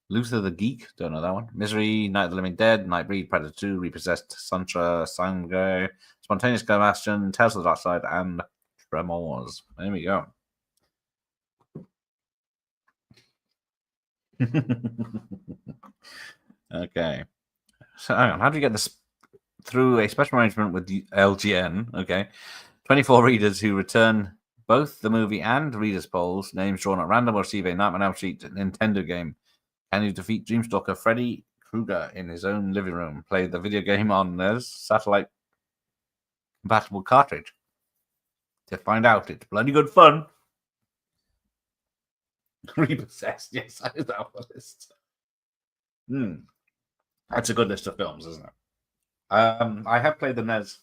Luther the Geek, don't know that one, Misery, Night of the Living Dead, Nightbreed, Predator 2, Repossessed, Santra, Sangre, Spontaneous Combustion, Tales of the Dark Side, and Tremors. There we go. Okay. So hang on, how do you get this through a special arrangement with the LGN? Okay. 24 readers who return both the movie and readers' polls, names drawn at random, will receive a Nightmare on Elm Street Nintendo game. Can you defeat Dreamstalker Freddy Krueger in his own living room? Play the video game on his satellite compatible cartridge. To find out, it's bloody good fun. Repossessed, yes, that is our list. That's a good list of films, isn't it? I have played the NES.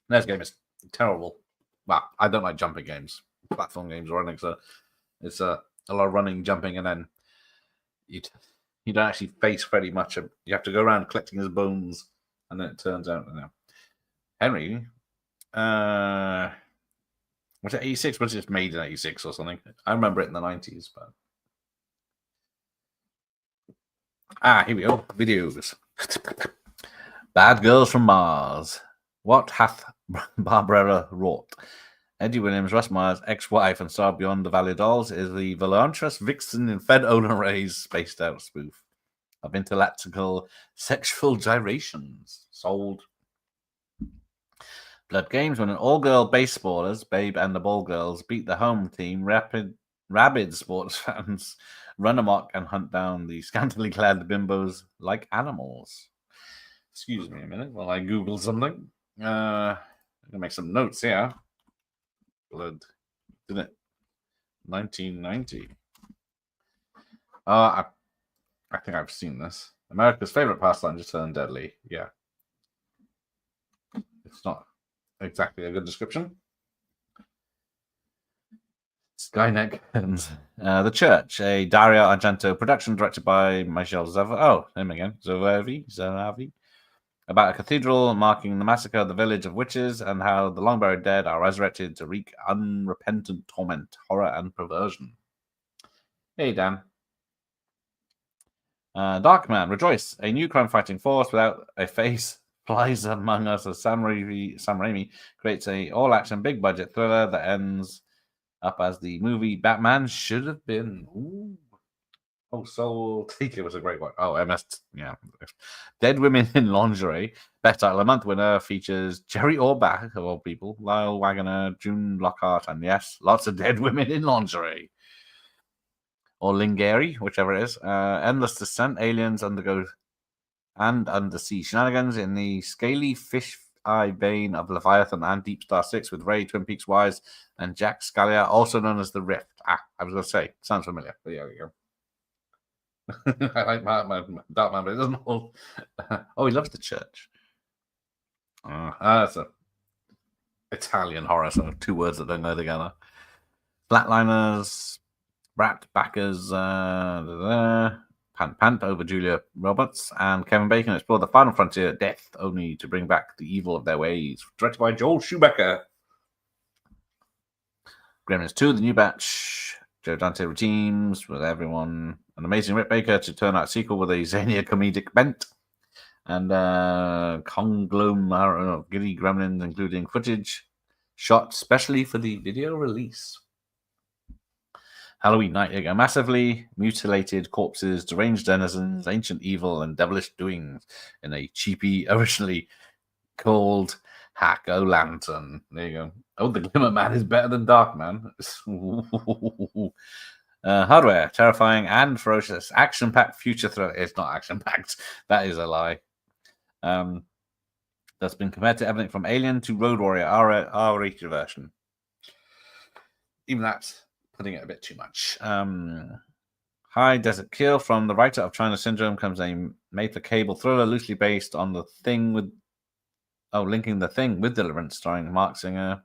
NES game is terrible. Well, I don't like jumping games, platform games or anything. So it's a lot of running, jumping, and then you don't actually face Freddy much. You have to go around collecting his bones, and then it turns out, Henry, was it 86? Was it just made in 86 or something? I remember it in the 90s, but here we go. Videos. Bad Girls from Mars. What hath Barbara wrought? Eddie Williams, Russ Myers' ex-wife and star Beyond the Valley Dolls, is the voluptuous vixen in Fed Olen Ray's spaced-out spoof of intellectual sexual gyrations. Sold. Blood Games, when an all-girl baseballers, Babe and the Ball Girls, beat the home team, rabid sports fans run amok and hunt down the scantily clad bimbos like animals. Excuse me a minute while I Google something. I'm gonna make some notes here. Blood, didn't it? 1990. I think I've seen this. America's favorite pastime just turned deadly. Yeah, it's not exactly a good description. Skynet Guns. The Church, a Dario Argento production directed by Michel Zavi. Oh, him again. Zavi. About a cathedral marking the massacre of the village of witches and how the long buried dead are resurrected to wreak unrepentant torment, horror, and perversion. Hey, Dan. Darkman, Rejoice, a new crime-fighting force without a face flies among us as Sam Raimi creates a all-action, big-budget thriller that ends up as the movie Batman should have been. Ooh. Oh, Soul Take It was a great one. Oh, MS, yeah. Dead Women in Lingerie. Best Title of the Month winner features Jerry Orbach, of all people, Lyle Waggoner, June Lockhart, and yes, lots of dead women in lingerie. Or Lingeri, whichever it is. Endless Descent, aliens undergo and undersea shenanigans in the scaly fish eye vein of Leviathan and Deep Star 6 with Ray, Twin Peaks Wise, and Jack Scalia, also known as The Rift. I was going to say, sounds familiar, but yeah, we go. I like Darkman, but it doesn't hold. Oh, he loves The Church. That's a Italian horror, so 2 words that don't go together. Flatliners, Brat Backers, Pant over Julia Roberts, and Kevin Bacon explore the final frontier, death, only to bring back the evil of their ways. Directed by Joel Schumacher. Gremlins 2, The New Batch, Joe Dante reteams with everyone. An Amazing Rick Baker to turn out sequel with a zania comedic bent. And conglomerate of giddy gremlins, including footage shot specially for the video release. Halloween Night, again, massively mutilated corpses, deranged denizens, ancient evil, and devilish doings in a cheapy, originally called Hack-O-Lantern. There you go. Oh, the Glimmer Man is better than Darkman. Hardware, terrifying and ferocious, action-packed future thriller. It's not action-packed. That is a lie. That's been compared to everything from Alien to Road Warrior, R-rated version. Even that's putting it a bit too much. High Desert Kill, from the writer of China Syndrome, comes a made-for-cable thriller loosely based on The Thing with... linking The Thing with Deliverance, starring Mark Singer.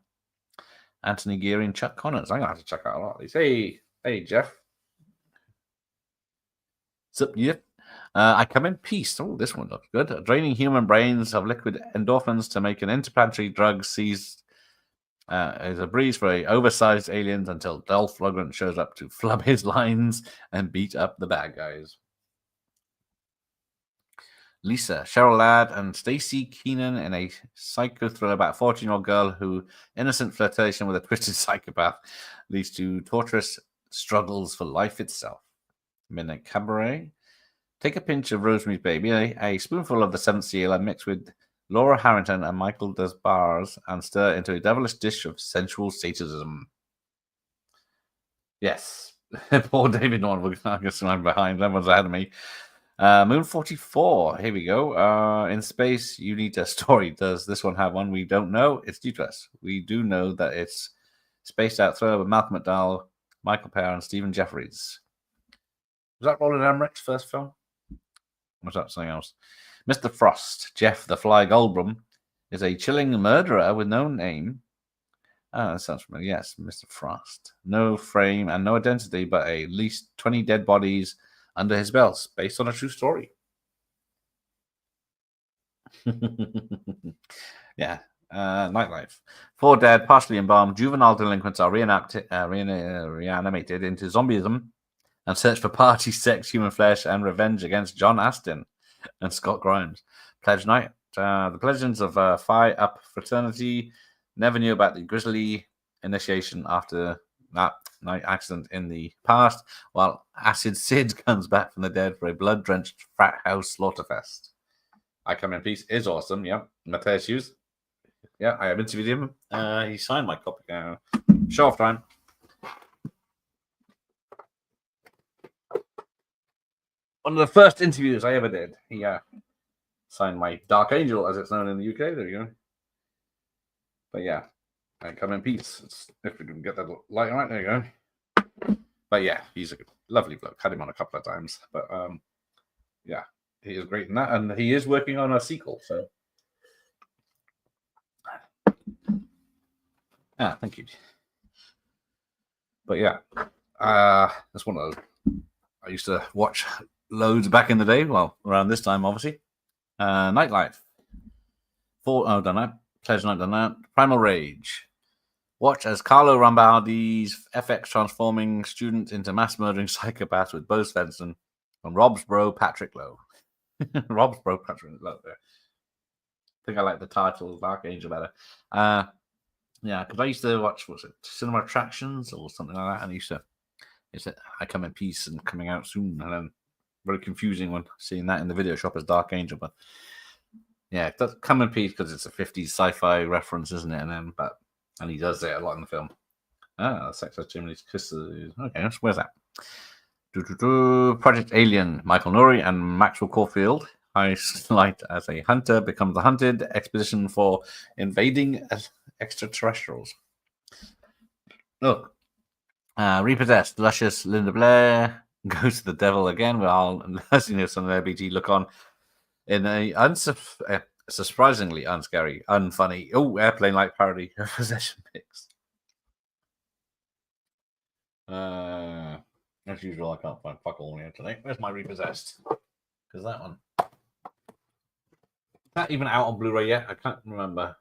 Anthony Geary and Chuck Connors. I'm gonna have to check out a lot of these. Hey, Jeff. Sup, yeah. I come in peace. Oh, this one looks good. Draining human brains of liquid endorphins to make an interplanetary drug seized is a breeze for oversized aliens until Dolph Lundgren shows up to flub his lines and beat up the bad guys. Lisa, Cheryl Ladd, and Stacey Keenan in a psycho thriller about a 14-year-old girl who innocent flirtation with a twisted psychopath leads to torturous struggles for life itself. Midnight Cabaret. Take a pinch of Rosemary's Baby, a spoonful of the Seventh Seal, and mix with Laura Harrington and Michael Desbars and stir into a devilish dish of sensual sadism. Yes. Poor David Norton. I guess I'm behind. Everyone's ahead of me. Moon 44. Here we go. In space, you need a story. Does this one have one? We don't know. It's due to us. We do know that it's spaced out thriller with Malcolm McDowell, Michael Pear, and Stephen Jeffries. Was that Roland Emmerich's first film? Or was that something else? Mr. Frost, Jeff the Fly Goldblum, is a chilling murderer with no name. Ah, that sounds familiar. Yes, Mr. Frost. No frame and no identity, but at least 20 dead bodies under his belt, based on a true story. Yeah. Nightlife. 4 dead, partially embalmed, juvenile delinquents are reanimated into zombieism and search for party, sex, human flesh, and revenge against John Astin and Scott Grimes. Pledge Night. The Pledgeons of Phi Up Fraternity never knew about the grisly initiation after that night accident in the past, while Acid Sid comes back from the dead for a blood-drenched frat house slaughterfest. I Come in Peace is awesome, yeah. Matthias Hughes. Yeah, I have interviewed him. He signed my copy. Show off time. One of the first interviews I ever did. He signed my Dark Angel, as it's known in the UK. There you go. But yeah, I Come in Peace. If we can get that light right, there you go. But yeah, he's a lovely bloke. Had him on a couple of times. But yeah, he is great in that. And he is working on a sequel. So thank you. But yeah, that's one of those I used to watch loads back in the day. Well, around this time, obviously. Nightlife. Done that. Pleasure Night, done that. Primal Rage. Watch as Carlo Rambaldi's FX transforming student into mass murdering psychopath with Bo Svensson from Rob's bro Patrick Lowe. Rob's bro Patrick Lowe. I think I like the title Dark Angel better. Yeah, because I used to watch, Cinema Attractions or something like that, and I said, I Come in Peace and coming out soon, and then very confusing when seeing that in the video shop as Dark Angel, but yeah, it does Come in Peace because it's a 50s sci-fi reference, isn't it? And he does it a lot in the film. Sex as Chimney's Kisses. Okay, where's that? Project Alien, Michael Nouri and Maxwell Caulfield. Highlight as a hunter becomes the hunted. Expedition for invading extraterrestrials. Look. Repossessed, luscious Linda Blair goes to the devil again while Leslie on the LBT look on in a surprisingly unscary, unfunny, airplane-like parody of possession pics. As usual, I can't find fuck all here today. Where's my Repossessed? Because that one. Is that even out on Blu-ray yet? I can't remember.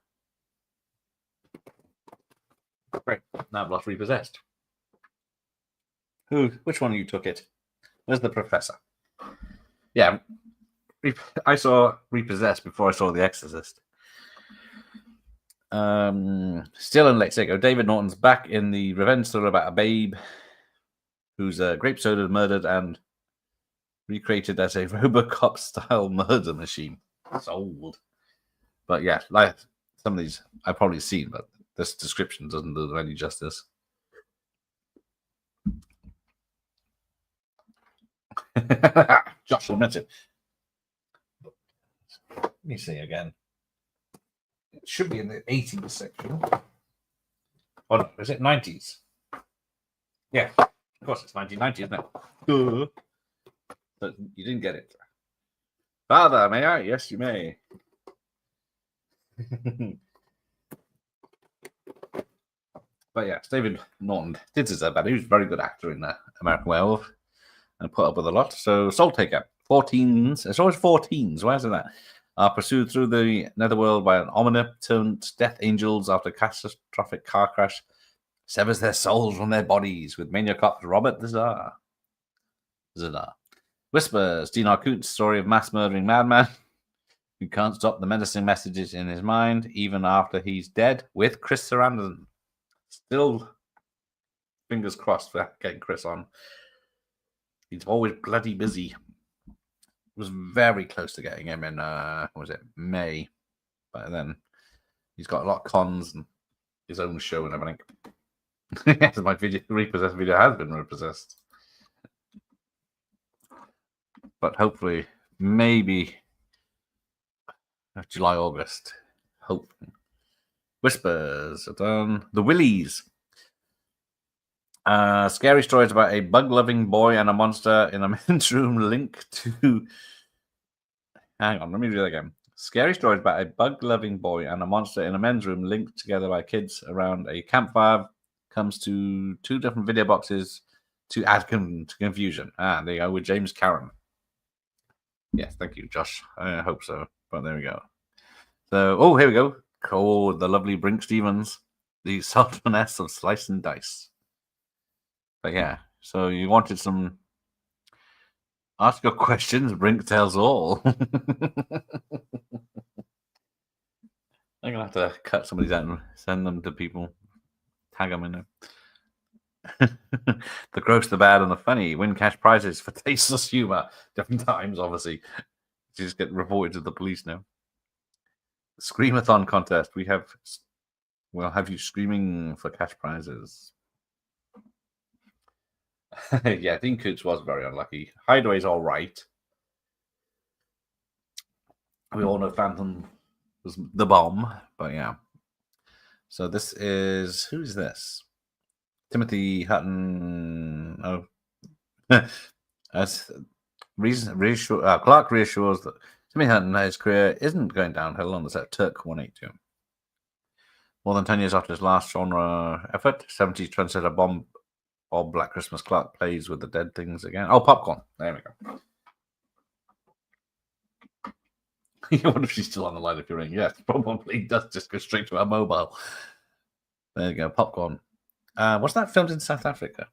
Great. Now I've lost Repossessed. Which one of you took it? Where's the professor? Yeah, I saw Repossessed before I saw The Exorcist. Still in Lake Seco, David Norton's back in the revenge story about a babe whose grape soda is murdered and recreated as a Robocop-style murder machine. It's old. But yeah, like some of these I've probably seen, but this description doesn't do them any justice. Josh admits it. Let me see again. It should be in the 80s section. Oh no, is it 90s? Yeah, of course it's 1990, isn't it? But you didn't get it. Father, may I? Yes, you may. But yeah, David Norton did deserve that. He was a very good actor in American Werewolf and put up with a lot. So, Soul Taker, 14s. It's always 14s. Why is it that? Are pursued through the netherworld by an omnipotent death angels after a catastrophic car crash severs their souls from their bodies with maniac Robert Zazar. Whispers, Dean Arcut's story of mass murdering madman who can't stop the menacing messages in his mind even after he's dead, with Chris Sarandon. Still fingers crossed for getting Chris on. He's always bloody busy. Was very close to getting him in May, but then he's got a lot of cons and his own show and everything. Yes, my repossessed video has been repossessed, but hopefully maybe July, August. Hope. Whispers are done. The Willies. Scary stories about a bug-loving boy and a monster in a men's room linked to... Hang on, let me do that again. Scary stories about a bug-loving boy and a monster in a men's room linked together by kids around a campfire comes to 2 different video boxes to add to confusion. There you go, with James Caron. Yes, thank you, Josh. I hope so, but there we go. So, here we go. Oh, the lovely Brink Stevens. The sultaness of slice and dice. But yeah, so you wanted some... Ask your questions, Brink tells all. I'm going to have to cut some of these out and send them to people. Tag them in there. The gross, the bad, and the funny win cash prizes for tasteless humor. Different times, obviously. You just get reported to the police now. Screamathon contest. We'll have you screaming for cash prizes. Yeah, Dean Koontz was very unlucky. Hideaway's all right. We all know Phantom was the bomb, but yeah. So this is... Who's this? Timothy Hutton... Oh. As Clark reassures that Timothy Hutton, his career isn't going downhill on the set of Turk 182. More than 10 years after his last genre effort, 70s trendsetter Bob Black Christmas Clark plays with the dead things again. Oh, Popcorn. There we go. I wonder if she's still on the line if you're ring. Yes, probably does just go straight to her mobile. There you go, Popcorn. Was that filmed in South Africa?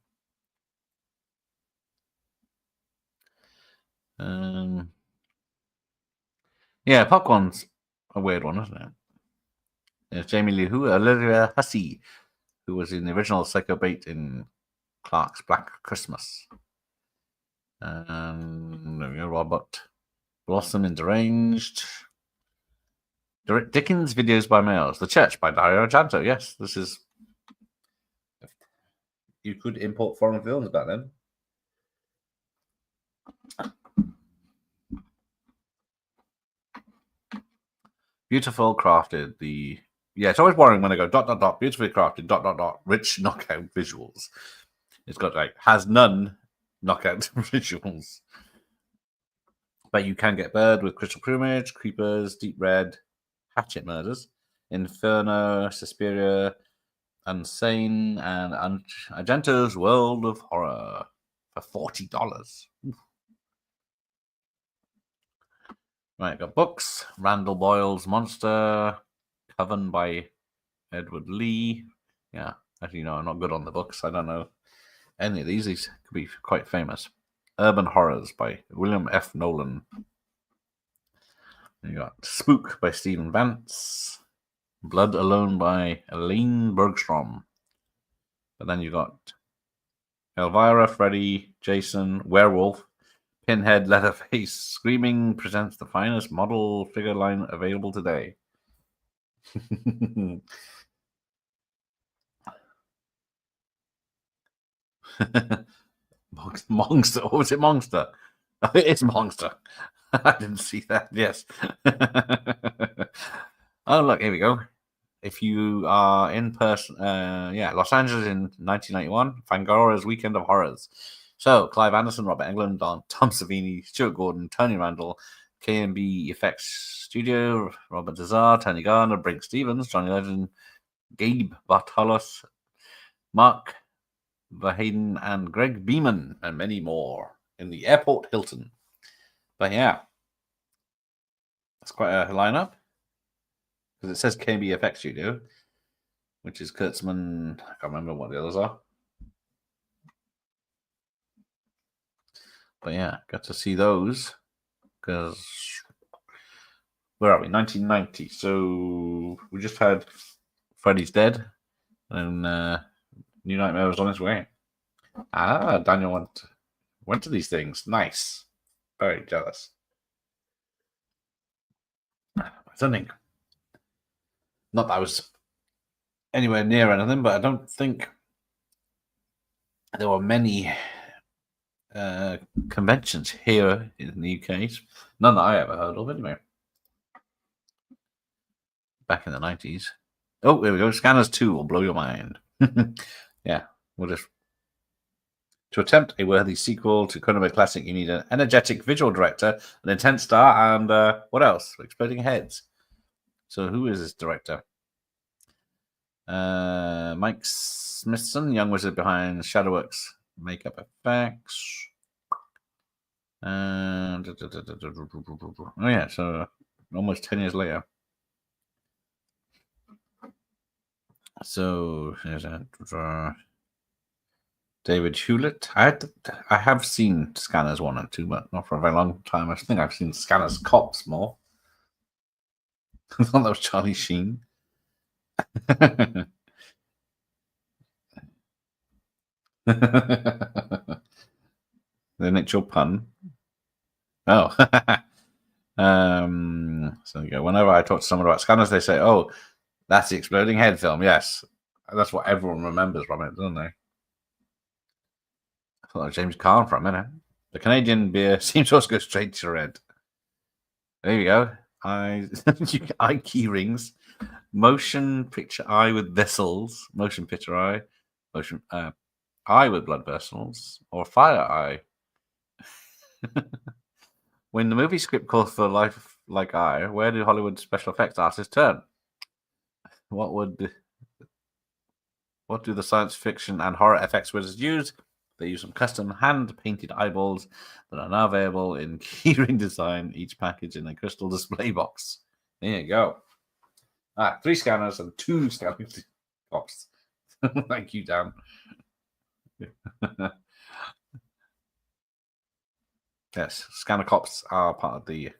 Yeah, Popcorn's a weird one, isn't it? There's Jamie Lee Olivia Hussey, who was in the original Psycho Bait in Clark's Black Christmas. There we go, Robert Blossom in Deranged. Dickens Videos by Males. The Church by Dario Argento. Yes, this is... You could import foreign films back then. Beautiful crafted. It's always boring when I go ... beautifully crafted ... rich knockout visuals. It's got has none knockout visuals. But you can get Bird with Crystal Plumage, Creepers, Deep Red, Hatchet Murders, Inferno, Suspiria, Unsane, and Argento's World of Horror for $40. Right, got books. Randall Boyle's Monster, Coven by Edward Lee. Yeah, as you know, I'm not good on the books. I don't know any of these. These could be quite famous. Urban Horrors by William F. Nolan. You got Spook by Stephen Vance. Blood Alone by Elaine Bergstrom. But then you got Elvira, Freddy, Jason, Werewolf, Pinhead, Leatherface. Screaming presents the finest model figure line available today. Monster. What was it? Monster. It's Monster. I didn't see that. Yes. Oh, look, here we go. If you are in person, Los Angeles in 1991, Fangoria's Weekend of Horrors. So, Clive Anderson, Robert Englund, Tom Savini, Stuart Gordon, Tony Randall, K&B Effects Studio, Robert Zazar, Tony Garner, Brink Stevens, Johnny Legend, Gabe Bartolos, Mark Verheyen and Greg Beeman, and many more in the Airport Hilton. But yeah, that's quite a lineup because it says KBFX Studio, which is Kurtzman. I can't remember what the others are. But yeah, got to see those because where are we? 1990. So we just had Freddy's Dead, and New Nightmare was on its way. Ah, Daniel went to these things. Nice. Very jealous. Stunning. Not that I was anywhere near anything, but I don't think there were many conventions here in the UK. None that I ever heard of, anyway. Back in the 90s. Oh, there we go. Scanners 2 will blow your mind. Yeah, we'll just. To attempt a worthy sequel to Cronenberg classic, you need an energetic visual director, an intense star, and what else? Exploding heads. So who is this director? Mike Smithson, young wizard behind Shadowworks makeup effects. And oh yeah, so almost 10 years later. So there's David Hewlett. I have seen Scanners 1 and 2, but not for a very long time. I think I've seen Scanners Cops more. I thought that was Charlie Sheen. The initial pun. Oh. So you go. Whenever I talk to someone about Scanners, they say, "Oh, that's the exploding head film." Yes, that's what everyone remembers from it, doesn't they? I thought that was James Caan for a minute. The Canadian beer seems to go straight to red. There you go. Eye key rings, motion picture eye with vessels, motion picture eye, motion eye with blood vessels, or fire eye. When the movie script calls for life like eye, where do Hollywood special effects artists turn? What do the science fiction and horror effects wizards use? They use some custom hand-painted eyeballs that are now available in keyring design, each package in a crystal display box. There you go. 3 scanners and 2 scanning box. Thank you, Dan. Yes, scanner cops are part of the.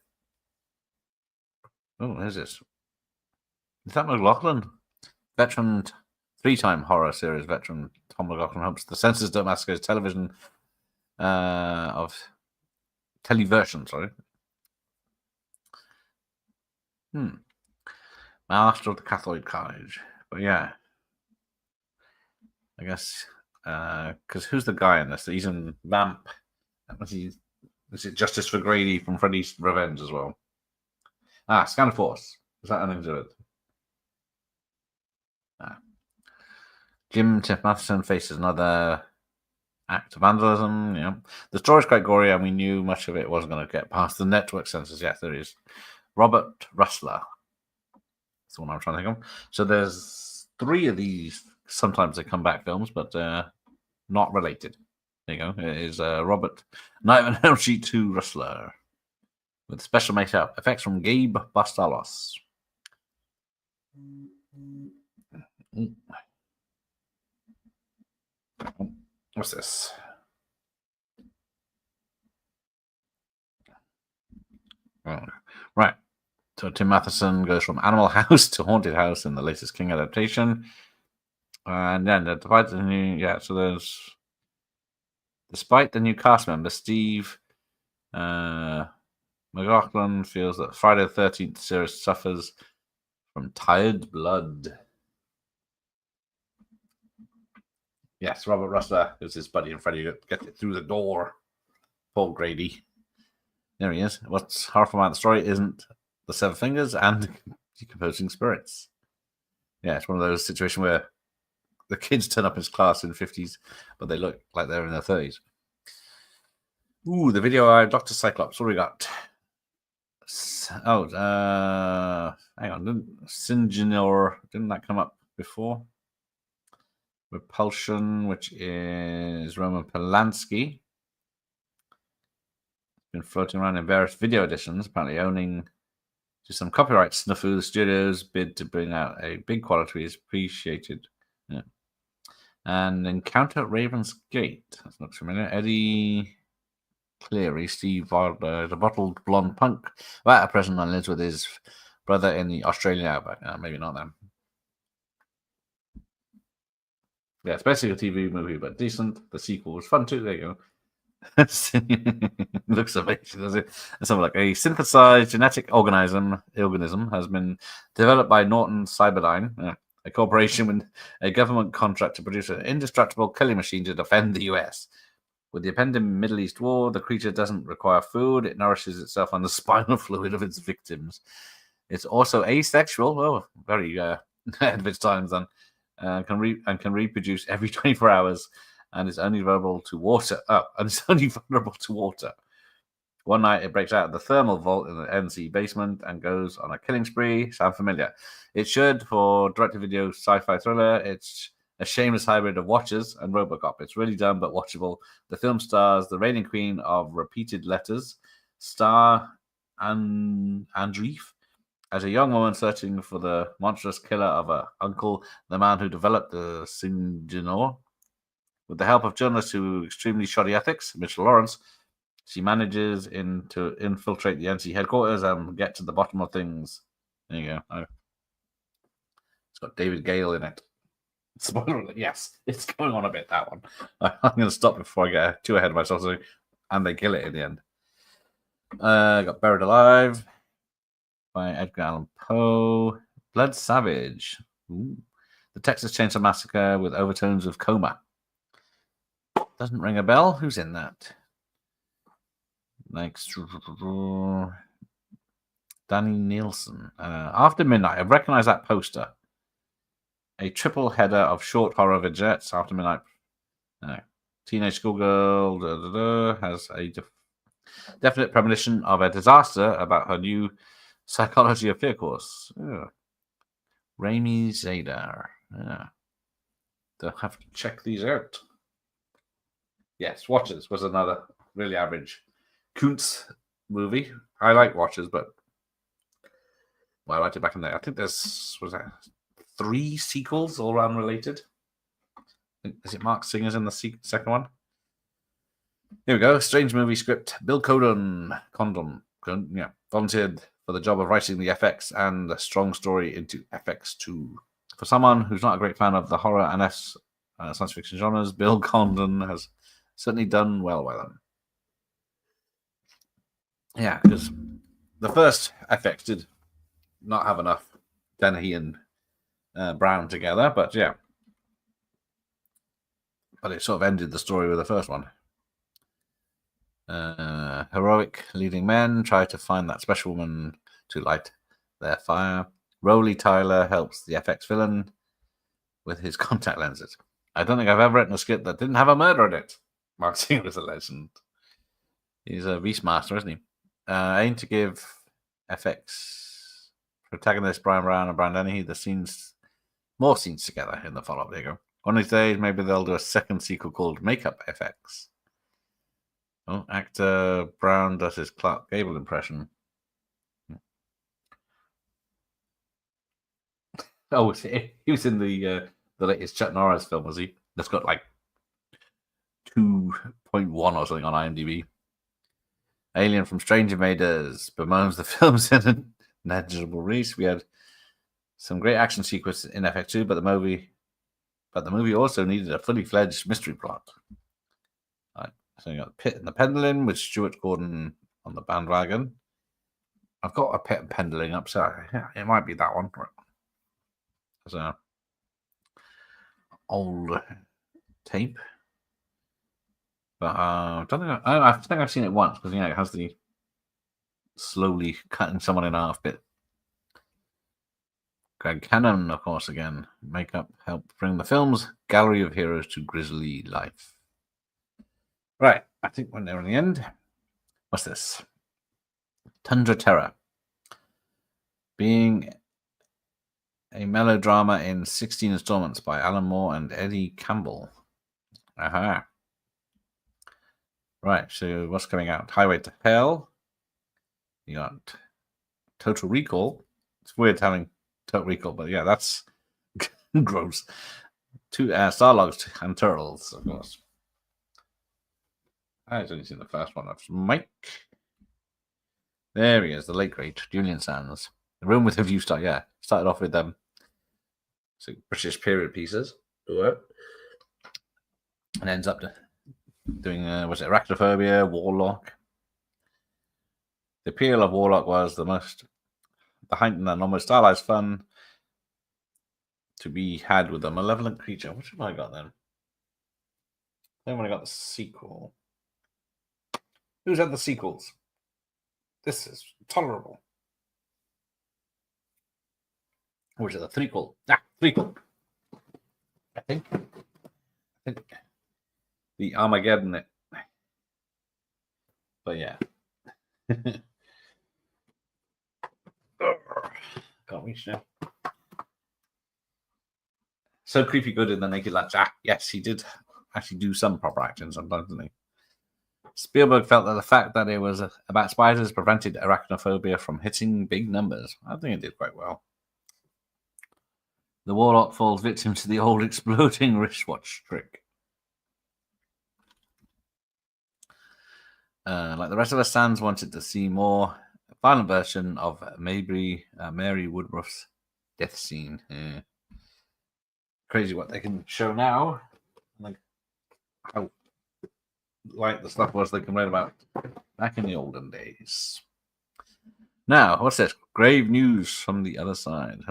Oh, where's this? Is that McLaughlin? Veteran 3-time horror series veteran Tom McLaughlin hopes the censors don't massacre his televersion. Sorry. Master of the Cathode Carnage. But yeah. I guess because who's the guy in this? He's in Vamp. Is it Justice for Grady from Freddy's Revenge as well? Scanner Force. Is that anything to do with it? Jim Tiff Matheson faces another act of vandalism. Yeah, the story's quite gory, and we knew much of it wasn't going to get past the network censors. Yes, there is. Robert Russler. That's the one I'm trying to think of. So there's 3 of these. Sometimes they come back films, but not related. There you go. It is Robert Nightmare on Elm Street 2 Russler with special makeup effects from Gabe Bastalos. What's this? Oh, right. So Tim Matheson goes from Animal House to Haunted House in the latest King adaptation. And then the divided the new. Yeah, so there's. Despite the new cast member, Steve McLaughlin feels that Friday the 13th series suffers from tired blood. Yes, Robert Russler is his buddy and Freddy get it through the door. Paul Grady. There he is. What's horrifying about the story isn't the 7 fingers and decomposing spirits. Yeah, it's one of those situations where the kids turn up in his class in the 50s, but they look like they're in their 30s. Ooh, the video eye, Dr. Cyclops. What do we got? Hang on. Sinjanor, didn't that come up before? Repulsion, which is Roman Polanski. Been floating around in various video editions, apparently owning to some copyright snafu. The studio's bid to bring out a big quality is appreciated. Yeah. And Encounter at Raven's Gate. That looks familiar. Eddie Cleary, Steve Wilder, the bottled blonde punk, right at present and lives with his brother in the Australian outback. Maybe not them. Yeah, it's basically a TV movie, but decent. The sequel was fun too. There you go. Looks amazing, does it? And something like a synthesized genetic organism has been developed by Norton Cyberdyne, a corporation with a government contract to produce an indestructible killing machine to defend the US. With the impending Middle East war, the creature doesn't require food. It nourishes itself on the spinal fluid of its victims. It's also asexual. Oh, very ahead of its times then. Can reproduce every 24 hours. And it's only vulnerable to water. One night, it breaks out of the thermal vault in the NC basement and goes on a killing spree. Sound familiar? It should, for direct-to-video sci-fi thriller. It's a shameless hybrid of Watchers and RoboCop. It's really dumb but watchable. The film stars the reigning queen of repeated letters, Star Andreef, as a young woman searching for the monstrous killer of her uncle, the man who developed the Syngenor. With the help of journalists who extremely shoddy ethics, Mitchell Lawrence, she manages to infiltrate the NC headquarters and get to the bottom of things. There you go. It's got David Gale in it. Spoiler alert, yes, it's going on a bit, that one. I'm going to stop before I get too ahead of myself, and they kill it in the end. Got Buried Alive by Edgar Allan Poe. Blood Savage. Ooh. The Texas Chainsaw Massacre with overtones of Coma. Doesn't ring a bell. Who's in that? Like Danny Nielsen. After Midnight. I recognize that poster. A triple header of short horror vignettes. After Midnight. Teenage schoolgirl has a definite premonition of a disaster about her new psychology of fear course. Rami Zadar. They'll have to check these out. Yes, Watchers was another really average Kuntz movie. I like Watchers, but I liked it back in there. I think there's 3 sequels, all unrelated. Is it Mark Singer's in the second one? Here we go. Strange movie script. Bill Condon, volunteered for the job of writing the FX and a strong story into FX2. For someone who's not a great fan of the horror and science fiction genres, Bill Condon has certainly done well by them. Yeah, because the first FX did not have enough Dennehy and Brown together, but yeah. But it sort of ended the story with the first one. Heroic leading men try to find that special woman to light their fire. Rowley Tyler helps the FX villain with his contact lenses. I don't think I've ever written a script that didn't have a murder in it. Mark Singer is a legend. He's a Beastmaster, isn't he? Aim to give FX protagonist Brian Brown and Brian Dennehy more scenes together in the follow-up. There you go. One of these days, maybe they'll do a second sequel called Makeup FX. Oh, actor Brown does his Clark Gable impression. Oh, he was in the latest Chuck Norris film, was he? That's got like 2.1 or something on IMDb. Alien from Strange Invaders bemoans the film's negligible release. We had some great action sequences in FX2, but the movie also needed a fully fledged mystery plot. Right, so you got The Pit and the Pendulum with Stuart Gordon on the bandwagon. I've got A Pit and Pendulum up, so yeah, it might be that one. It's an old tape. But I think I've seen it once because it has the slowly cutting someone in half bit. Greg Cannon, of course, again. Makeup helped bring the film's gallery of heroes to grisly life. Right, I think we're near the end. What's this? Tundra Terror. Being A melodrama in 16 installments by Alan Moore and Eddie Campbell. Aha. Right, so what's coming out? Highway to Hell. You got Total Recall. It's weird having Total Recall, but yeah, that's gross. Two Starlogs and Turtles, of course. I've only seen the first one. That's Mike. There he is, the late great Julian Sands. The Room with a View star. Yeah, started off with them. So British period pieces. And ends up doing was it Arachnophobia, Warlock. The appeal of Warlock was the most heightened and almost stylized fun to be had with a malevolent creature. What have I got then? Then when I got the sequel. Who's had the sequels? This is tolerable. Or is it the threequel? Threequel. I think the Armageddon. But yeah. Can't reach now. So creepy good in the Naked Lunch. Yes, he did actually do some proper action sometimes, didn't he? Spielberg felt that the fact that it was about spiders prevented arachnophobia from hitting big numbers. I think it did quite well. The Warlock falls victim to the old exploding wristwatch trick. Like the rest of us, Sands wanted to see more violent version of Mary Woodruff's death scene. Yeah. Crazy what they can show now. Like how light the stuff was they can write about back in the olden days. Now, what's this? Grave news from the other side.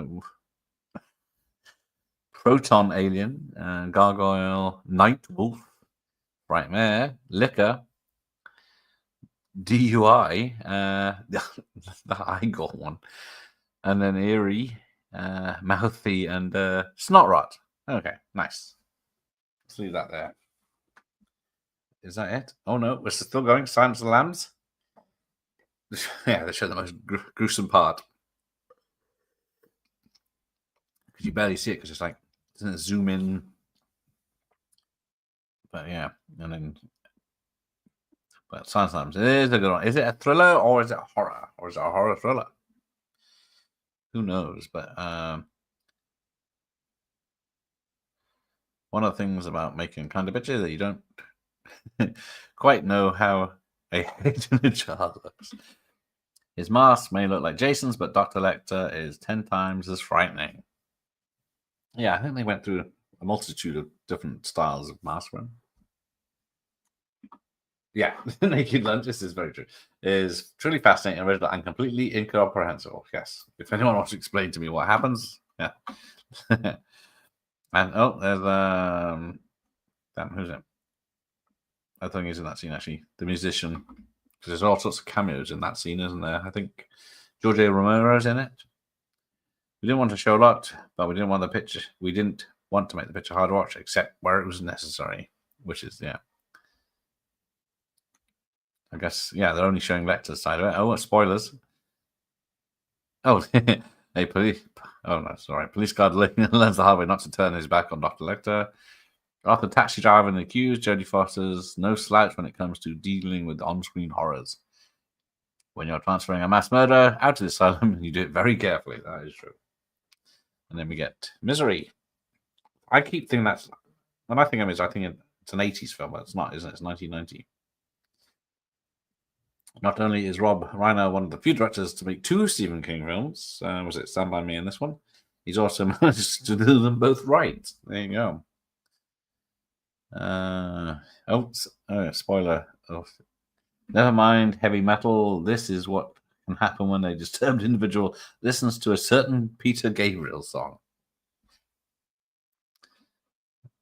Proton Alien, Gargoyle, Night Wolf, Frightmare, Liquor, DUI, the Igor one, and then Eerie, Mouthy, and Snotrot. Okay, nice. Let's leave that there. Is that it? Oh no, we're still going. Silence of the Lambs. Yeah, they show the most gruesome part because you barely see it because it's like doesn't it zoom in. But yeah, and then but Silence of the Lambs is a good one. Is it a thriller or is it a horror or is it a horror thriller? Who knows? But one of the things about making kind of picture that you don't quite know how a hidden child looks. His mask may look like Jason's, but Dr. Lecter is 10 times as frightening. Yeah, I think they went through a multitude of different styles of mask wearing. Yeah, Naked Lunch, this is very true, is truly fascinating, original, and completely incomprehensible. Yes. If anyone wants to explain to me what happens, yeah. And oh, there's damn, who's it? I think he's in that scene actually. The musician, because there's all sorts of cameos in that scene, isn't there? I think George A. Romero's in it. We didn't want to show a lot, but we didn't want the picture. We didn't want to make the picture hard to watch, except where it was necessary, which is yeah. I guess yeah, they're only showing Lecter's side of it. Oh, spoilers! Oh, hey, police. Oh no, sorry. Police guard learns the hard way not to turn his back on Dr. Lecter. After taxi driver and accused, Jodie Foster's no slouch when it comes to dealing with on-screen horrors. When you're transferring a mass murder out of the asylum, you do it very carefully. That is true. And then we get Misery. I keep thinking that's when I think of Misery, I think it's an 80s film, but it's not, isn't it? It's 1990. Not only is Rob Reiner one of the few directors to make 2 Stephen King films, was it Stand By Me and this one? He's also managed to do them both right. There you go. Spoiler. Oh, never mind heavy metal. This is what can happen when a disturbed individual listens to a certain Peter Gabriel song.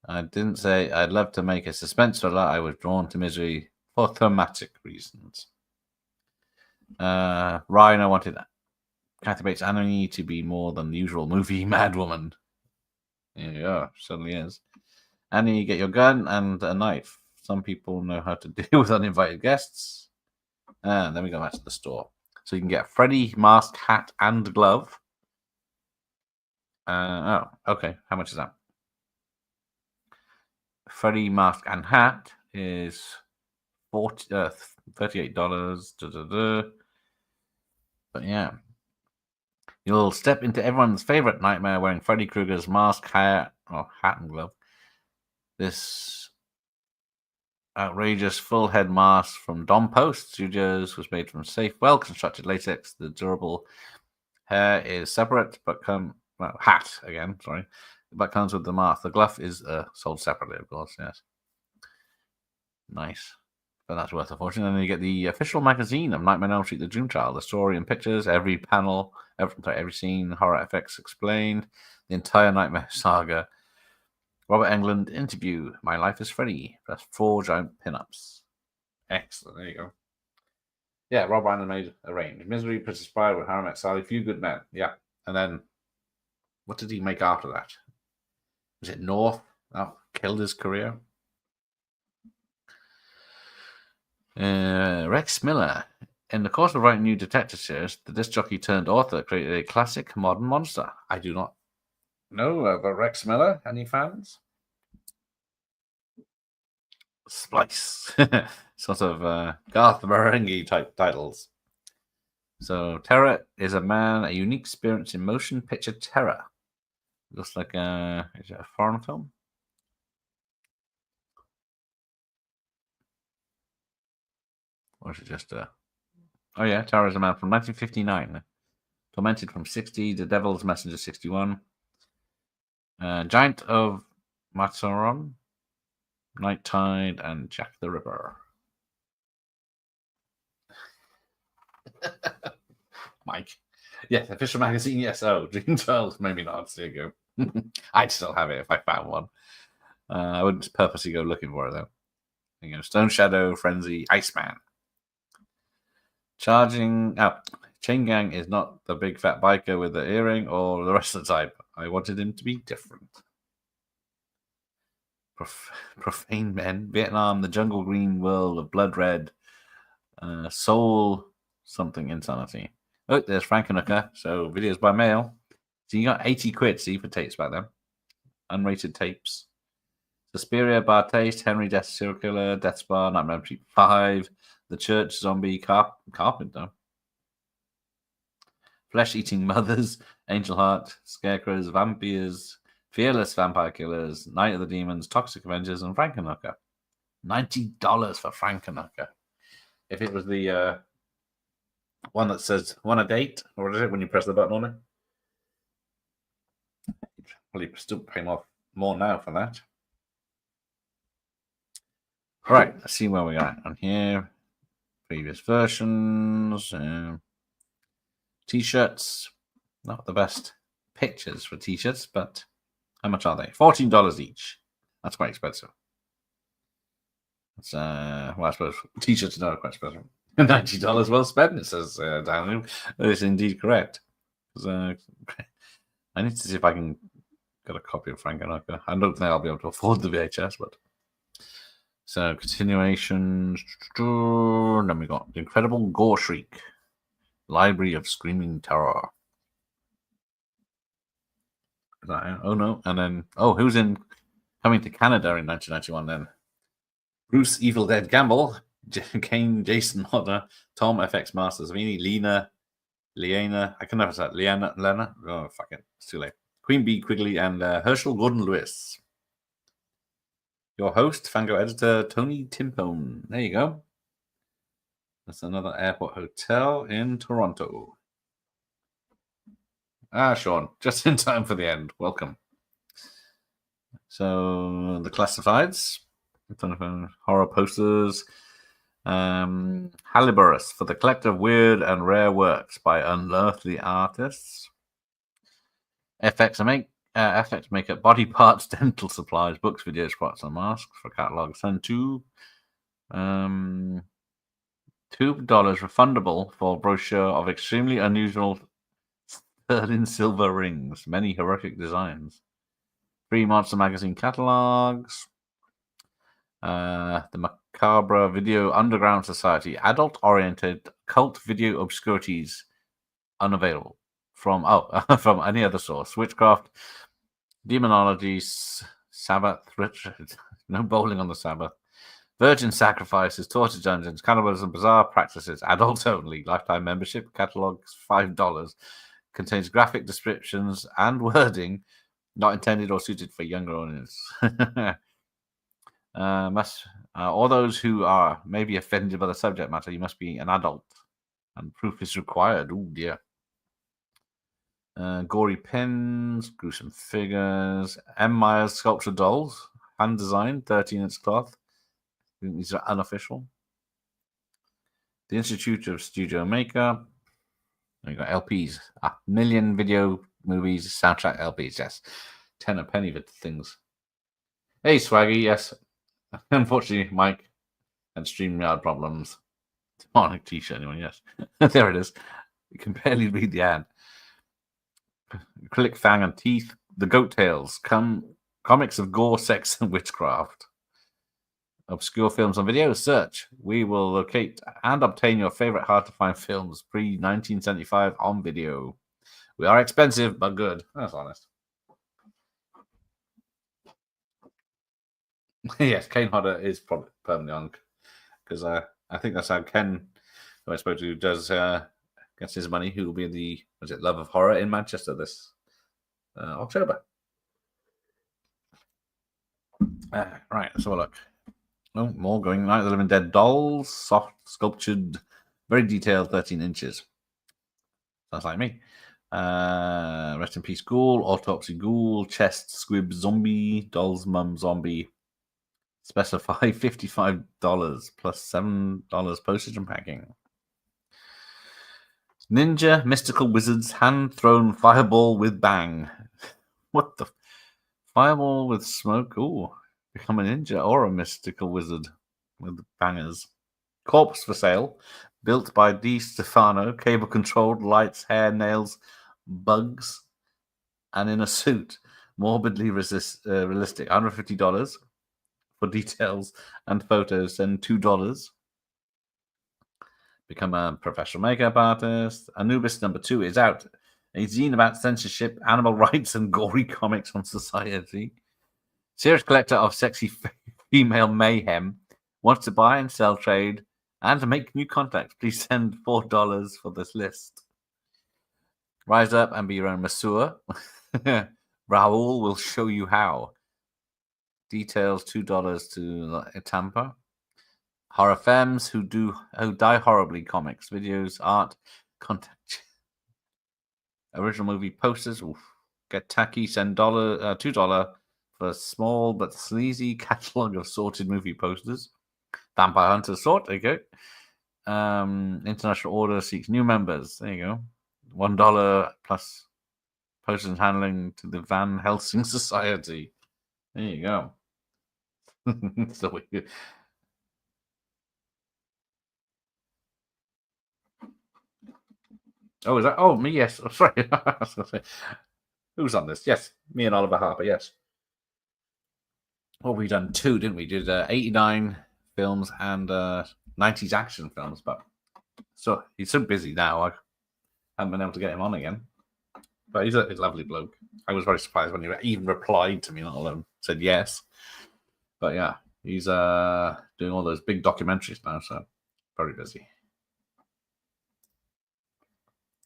I didn't say I'd love to make a suspense thriller. I was drawn to Misery for thematic reasons. Ryan, I wanted Kathy Bates' Annie to be more than the usual movie Mad Woman. Yeah, certainly is. Annie, get your gun and a knife. Some people know how to deal with uninvited guests. And then we go back to the store. So you can get Freddy mask, hat, and glove. Oh, okay. How much is that? Freddy mask and hat is $38. But yeah, you'll step into everyone's favorite nightmare wearing Freddy Krueger's mask, hat, and glove. This outrageous full head mask from Dom Post Studios was made from safe, well constructed latex. The durable hair is separate, but hat again. Sorry, but comes with the mask. The glove is sold separately, of course. Yes, nice. But that's worth a fortune. And then you get the official magazine of Nightmare on Elm Street: The Dream Child. The story and pictures, every panel, every scene, horror effects explained, the entire Nightmare saga. Robert Englund interview. My life is Freddy. That's 4 giant pinups. Excellent. There you go. Yeah, Rob Reiner made a range. Misery, Princess Bride with Harry Met Sally, Few Good Men. Yeah. And then what did he make after that? Was it North? That killed his career. Rex Miller. In the course of writing new detective series, the disc jockey turned author created a classic modern monster. I do not know about Rex Miller. Any fans? Splice. Sort of Garth Marenghi type titles. So, Terror is a man, a unique experience in motion picture terror. Looks like is it a foreign film? Or is it just a... Oh yeah, Terror is a man from 1959. Tormented from 60, The Devil's Messenger 61. Giant of Matzaron, Night Tide, and Jack the Ripper. Mike. Yes, official magazine, yes. Oh, Dream Child, maybe not. There you go. I'd still have it if I found one. I wouldn't purposely go looking for it, though. There you go. Stone Shadow, Frenzy, Iceman. Charging up. Chain Gang is not the big fat biker with the earring or the rest of the type. I wanted him to be different. Profane Men, Vietnam, the jungle green world of blood red, soul something insanity. Oh, there's Frankenhooker. So videos by mail. So you got 80 quid, see, for tapes back then. Unrated tapes. Suspiria, Bar Taste, Henry Death Serial Killer, Death Spa, Nightmare on Elm Street 5, The Church, Zombie, Carpenter. Flesh-Eating Mothers, Angel Heart, Scarecrows, Vampires, Fearless Vampire Killers, Night of the Demons, Toxic Avengers, and Frankenhooker. $90 for Frankenhooker. If it was the one that says "Want a date," or what is it when you press the button on it? Well, you still pay more now for that. All right, let's see where we are on here. Previous versions, t-shirts. Not the best pictures for t-shirts, but how much are they? $14 each. That's quite expensive. It's well, I suppose t-shirts are not quite expensive. $90 well spent, it says down. That is indeed correct. I need to see if I can get a copy of Frankenhooker. I don't think I'll be able to afford the VHS, but so continuation. Then we got The Incredible Gore Shriek, Library of Screaming Terror. Oh no, and then who's in coming to Canada in 1991 then? Bruce Evil Dead Gamble, Kane, Jason Hodder, Tom FX Masters, Leana, I can never say that. Lena. Oh fuck it, it's too late. Queen Bee Quigley and Herschel Gordon Lewis. Your host, Fango editor, Tony Timpone. There you go. That's another airport hotel in Toronto. Sean, just in time for the end. Welcome. So, the classifieds. Horror posters. Haliburus for the collective weird and rare works by unearthly artists. FX makeup, body parts, dental supplies, books, videos, spots, and masks for catalogs. And $2 refundable for brochure of extremely unusual sterling silver rings, many horrific designs. 3 Monster Magazine catalogs. The Macabre Video Underground Society, adult-oriented cult video obscurities, unavailable. from from any other source. Witchcraft, demonology, Sabbath, Richard, no bowling on the Sabbath, virgin sacrifices, torture dungeons, cannibalism, bizarre practices, adults only, lifetime membership, catalogs $5, contains graphic descriptions and wording not intended or suited for younger audience. All those who are maybe offended by the subject matter, you must be an adult, and proof is required. Oh dear. Gory pins, gruesome figures, M. Myers sculpture dolls, hand designed, 13-inch cloth. I think these are unofficial. The Institute of Studio Makeup. You got LPs, 1 million video movies, soundtrack LPs. Yes, 10 a penny for things. Hey, Swaggy. Yes, unfortunately, Mike had StreamYard problems. Demonic t-shirt, anyone? Yes, there it is. You can barely read the ad. Acrylic fang and teeth. The Goat Tales. Comics of gore, sex, and witchcraft. Obscure films on video. Search. We will locate and obtain your favorite hard-to-find films pre-1975 on video. We are expensive, but good. That's honest. Yes, Kane Hodder is probably permanently on, because I think that's how Ken, who I spoke to, gets his money. Who will be the Love of Horror in Manchester this October. Right, let's have a look. Oh, more going. Night of the Living Dead dolls, soft sculptured, very detailed, 13 inches. Sounds like me. Rest in Peace Ghoul, Autopsy Ghoul, Chest Squib Zombie, Doll's Mum Zombie. Specify $55 plus $7 postage and packing. Ninja Mystical Wizards Hand Thrown Fireball with Bang. What the? Fireball with smoke? Ooh. Become a ninja or a mystical wizard with bangers. Corpse for sale. Built by Di Stefano. Cable controlled. Lights, hair, nails, bugs. And in a suit. Morbidly realistic. $150. For details and photos, send $2. Become a professional makeup artist. Anubis #2 is out. A zine about censorship, animal rights, and gory comics on society. Serious collector of sexy female mayhem wants to buy and sell, trade, and to make new contacts. Please send $4 for this list. Rise up and be your own masseur. Raoul will show you how. Details $2 to Tampa. Horror femmes who die horribly. Comics, videos, art, contact. Original movie posters. Oof. Get tacky. Send $2 for a small but sleazy catalog of sorted movie posters. Vampire Hunter sort. There you go. International Order seeks new members. There you go. $1 plus posters handling to the Van Helsing Society. There you go. So weird. Oh, is that? Oh, me, yes. Oh, sorry. I was going to say, who's on this? Yes, me and Oliver Harper, yes. Well, we done 2, didn't we? Did 89 films and 90s action films, but so he's so busy now, I haven't been able to get him on again. But he's a lovely bloke. I was very surprised when he even replied to me, not alone said yes. But yeah, he's doing all those big documentaries now, so very busy.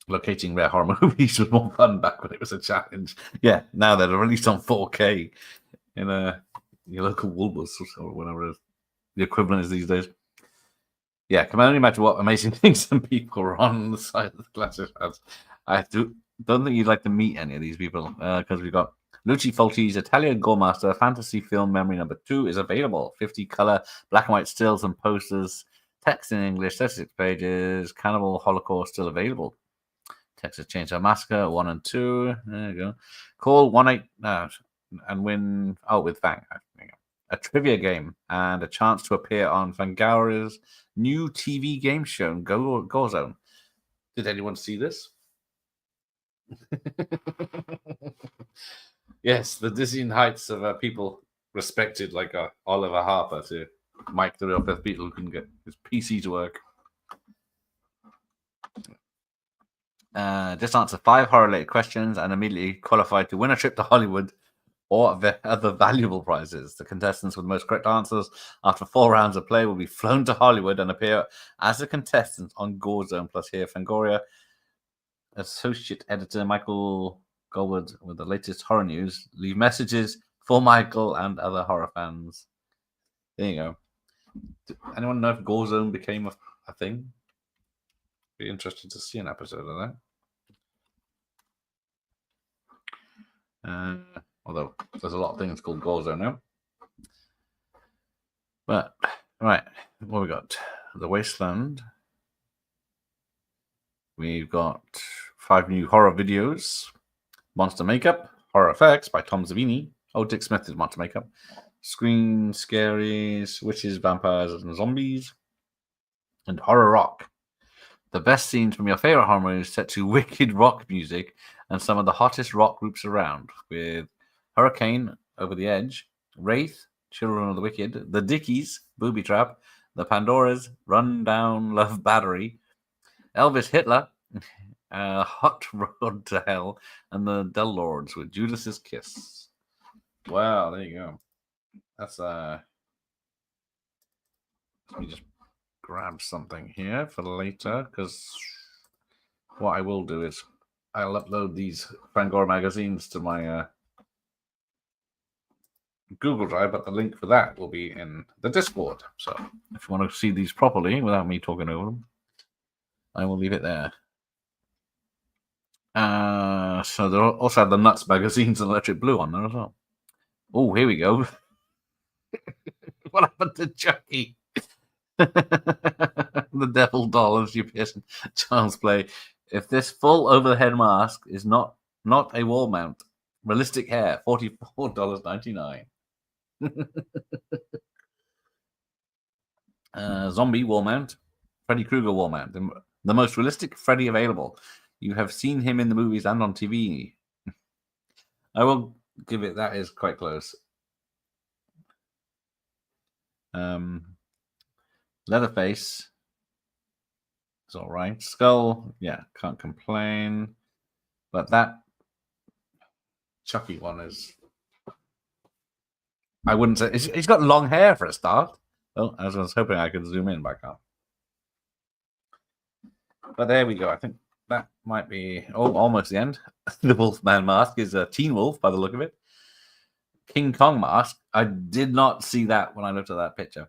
Locating rare horror movies was more fun back when it was a challenge. Yeah, now they're released on 4K in your local Woolworths or whatever the equivalent is these days. Yeah, can only imagine what amazing things some people are on the side of the classic fans. Don't think you'd like to meet any of these people, because we've got Luci Fulci's Italian Goremaster Fantasy Film Memory #2 is available. 50 color black and white stills and posters, text in English, 36 pages. Cannibal Holocaust still available. Texas Chainsaw Massacre 1 and 2. There you go. Call 18 and win. Oh, with Fang. A trivia game and a chance to appear on Fangoria's new TV game show, Go Zone. Did anyone see this? Yes, the dizzying heights of people respected, like Oliver Harper to Mike the Real Fifth Beatle, who couldn't get his PC to work. Just answer 5 horror-related questions and immediately qualified to win a trip to Hollywood or other valuable prizes. The contestants with the most correct answers after 4 rounds of play will be flown to Hollywood and appear as a contestant on Gore Zone. Plus here, Fangoria associate editor Michael Goldwood with the latest horror news. Leave messages for Michael and other horror fans. There you go. Anyone know if Gore Zone became a thing? Be interested to see an episode of that. Although there's a lot of things called Gore Zone now. But right, what we got? The Wasteland. We've got 5 new horror videos. Monster Makeup, Horror Effects by Tom Savini. Oh, Dick Smith is Monster Makeup. Screen Scaries, Witches, Vampires, and Zombies. And Horror Rock. The best scenes from your favorite horror movies set to wicked rock music and some of the hottest rock groups around, with Hurricane, Over the Edge, Wraith, Children of the Wicked, The Dickies, Booby Trap, The Pandoras, Run Down Love Battery, Elvis Hitler, Hot Road to Hell, and the Del Lords with Judas's Kiss. Wow, there you go. That's let me just grab something here for later, because what I will do is I'll upload these Fangoria magazines to my Google Drive, but the link for that will be in the Discord. So if you want to see these properly without me talking over them, I will leave it there. So they also have the Nuts magazines and Electric Blue on there as well. Oh, here we go. What happened to Chucky? The Devil Doll of Stu Pearson child's play. If this full over the head mask is not a wall mount, realistic hair, $44.99. Zombie wall mount, Freddy Krueger wall mount, the most realistic Freddy available. You have seen him in the movies and on TV. I will give it, that is quite close. Leatherface is all right. Skull, yeah, can't complain. But that Chucky one is, I wouldn't say, he's got long hair for a start. Well, I was hoping I could zoom in, but I can't. But there we go. I think that might be almost the end. The Wolfman mask is a Teen Wolf by the look of it. King Kong mask, I did not see that when I looked at that picture.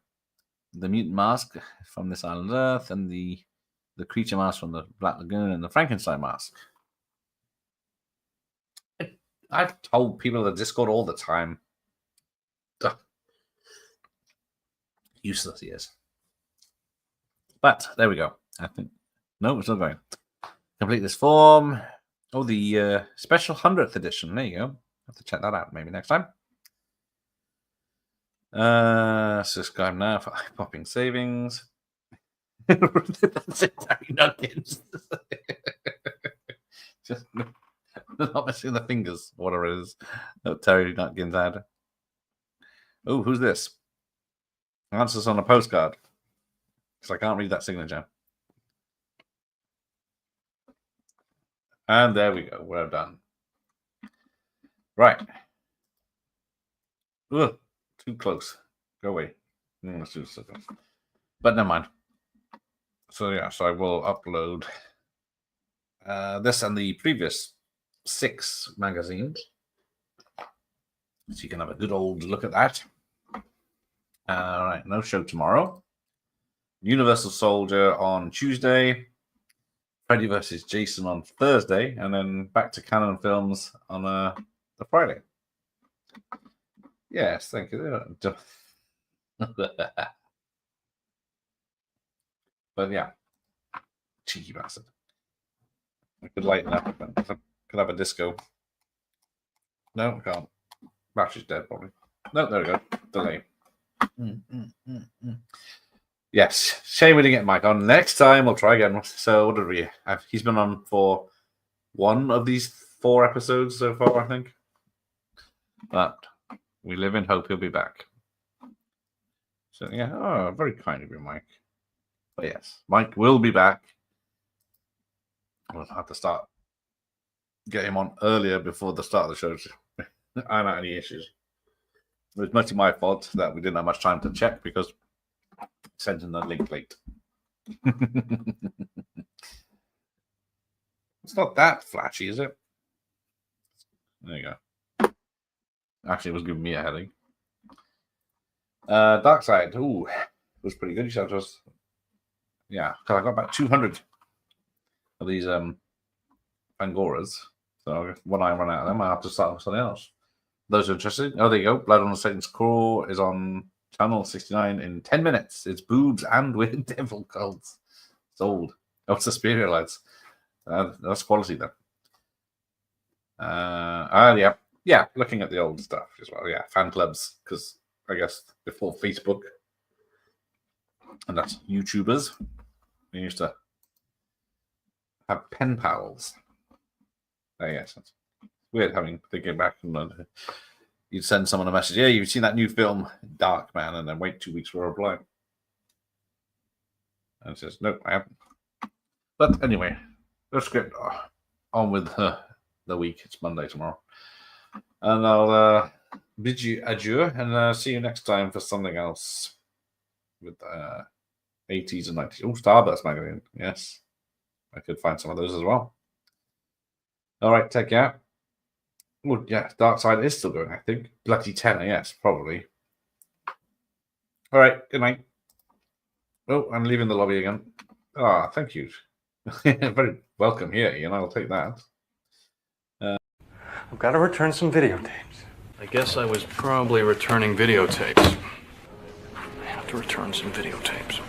The mutant mask from This Island Earth, and the creature mask from the Black Lagoon, and the Frankenstein mask. I've told people in the Discord all the time. Ugh. Useless he is. But there we go. I think no, we're still going. Complete this form. Oh, the special 100th edition. There you go. Have to check that out maybe next time. Subscribe now for eye-popping savings. That's it, Terry Nuggins. Just not missing the fingers, whatever it is that Terry Nuggins had. Oh, who's this? Answers on a postcard. Because I can't read that signature. And there we go. We're done. Right. Ugh, too close. Go away. Let's do this. But never mind. So yeah, so I will upload this and the previous 6 magazines, so you can have a good old look at that. All right, no show tomorrow. Universal Soldier on Tuesday. Freddy vs. Jason on Thursday, and then back to Canon Films on the Friday. Yes, thank you. But yeah, cheeky bastard. I could lighten up, but I could have a disco. No, I can't. Battery's dead, probably. No, there we go. Delay. Yes, shame we didn't get Mike on. Next time we'll try again. So what did we have? He's been on for 1 of these 4 episodes so far, I think. But we live in hope he'll be back. So yeah, oh, very kind of you, Mike. But yes, Mike will be back. We'll have to start get him on earlier before the start of the show to iron out any issues. It was mostly my fault that we didn't have much time to check because sent in the link late. It's not that flashy, is it? There you go. Actually, it was giving me a headache. Dark Side, ooh, it was pretty good. You said it was, yeah, because I got about 200 of these Fangoras. So when I run out of them, I have to start with something else. Those are interested. Oh, there you go. Blood on the Satan's Claw is on channel 69 in 10 minutes. It's boobs and weird devil cults. Sold. Oh, it's Suspiria lights. That's quality then. Yeah. Yeah, looking at the old stuff as well. Yeah, fan clubs, because I guess before Facebook, and that's YouTubers, we used to have pen pals. Yes, it's weird thinking back and you'd send someone a message. Yeah, you've seen that new film, Dark Man, and then wait 2 weeks for a reply. And it says, nope, I haven't. But anyway, the script on with the week. It's Monday tomorrow. And I'll bid you adieu and see you next time for something else with 80s and 90s. Oh, Starburst magazine. Yes, I could find some of those as well. All right, take care. Well, yeah, Dark Side is still going, I think. Bloody Tenor, yes, probably. All right, good night. Oh, I'm leaving the lobby again. Ah, thank you. Very welcome here, Ian. I'll take that. I've got to return some videotapes. I guess I was probably returning videotapes. I have to return some videotapes.